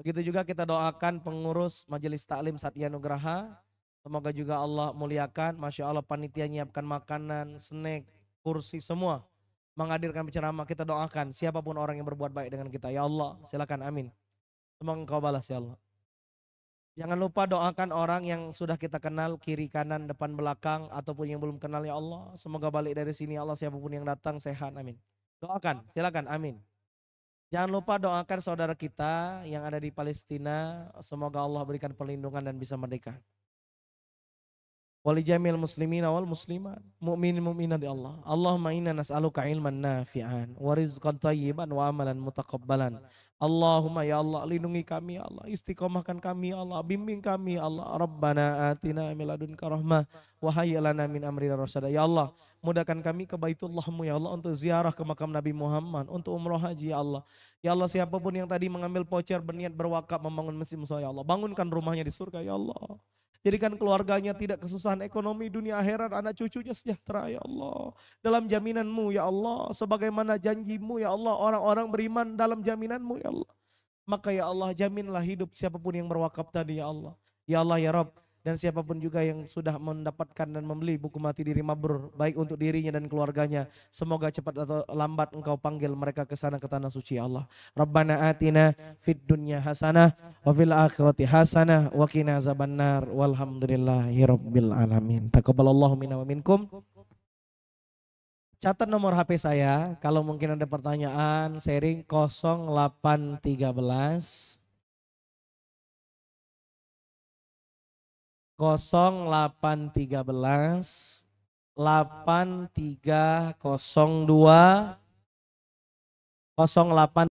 Begitu juga kita doakan pengurus Majelis Taklim Satya Nugraha. Semoga juga Allah muliakan. Masya Allah, panitia nyiapkan makanan, snack, kursi, semua. Menghadirkan penceramah, kita doakan siapapun orang yang berbuat baik dengan kita. Ya Allah, silakan, amin. Semoga Engkau balas ya Allah. Jangan lupa doakan orang yang sudah kita kenal, kiri, kanan, depan, belakang, ataupun yang belum kenal ya Allah. Semoga balik dari sini Allah, siapapun yang datang sehat, amin. Doakan, silakan, amin. Jangan lupa doakan saudara kita yang ada di Palestina. Semoga Allah berikan perlindungan dan bisa merdeka. Walijamil muslimin wal muslimat, mu'minin mu'minat ya Allah. Allahumma inna nas'aluka ilman nafi'an wa rizqan tayyiban wa amalan mutaqabbalan. Allahumma ya Allah lindungi kami ya Allah, istiqomahkan kami ya Allah, bimbing kami ya Allah. Rabbana atina min ladunka rahmah wa hayyi lana min amrina rasyada. Ya Allah, mudahkan kami ke Baitullah-Mu ya Allah untuk ziarah ke makam Nabi Muhammad, untuk umroh haji ya Allah. Ya Allah, siapapun yang tadi mengambil voucher berniat berwakaf membangun masjid Musa ya Allah, bangunkan rumahnya di surga ya Allah. Jadikan keluarganya tidak kesusahan ekonomi dunia akhirat, anak cucunya sejahtera ya Allah. Dalam jaminan-Mu ya Allah, sebagaimana janji-Mu ya Allah, orang-orang beriman dalam jaminan-Mu ya Allah. Maka ya Allah, jaminlah hidup siapapun yang berwakaf tadi ya Allah. Ya Allah ya Rabb, dan siapapun juga yang sudah mendapatkan dan membeli buku mati diri mabrur, baik untuk dirinya dan keluarganya, semoga cepat atau lambat Engkau panggil mereka ke sana, ke tanah suci ya Allah. Rabbana atina fid dunya hasanah wa fil akhirati hasanah wa qina azabannar walhamdulillahirabbil alamin. Taqabbalallahu minna wa minkum. Catat nomor HP saya kalau mungkin ada pertanyaan, sharing 0813 0813 8302 0813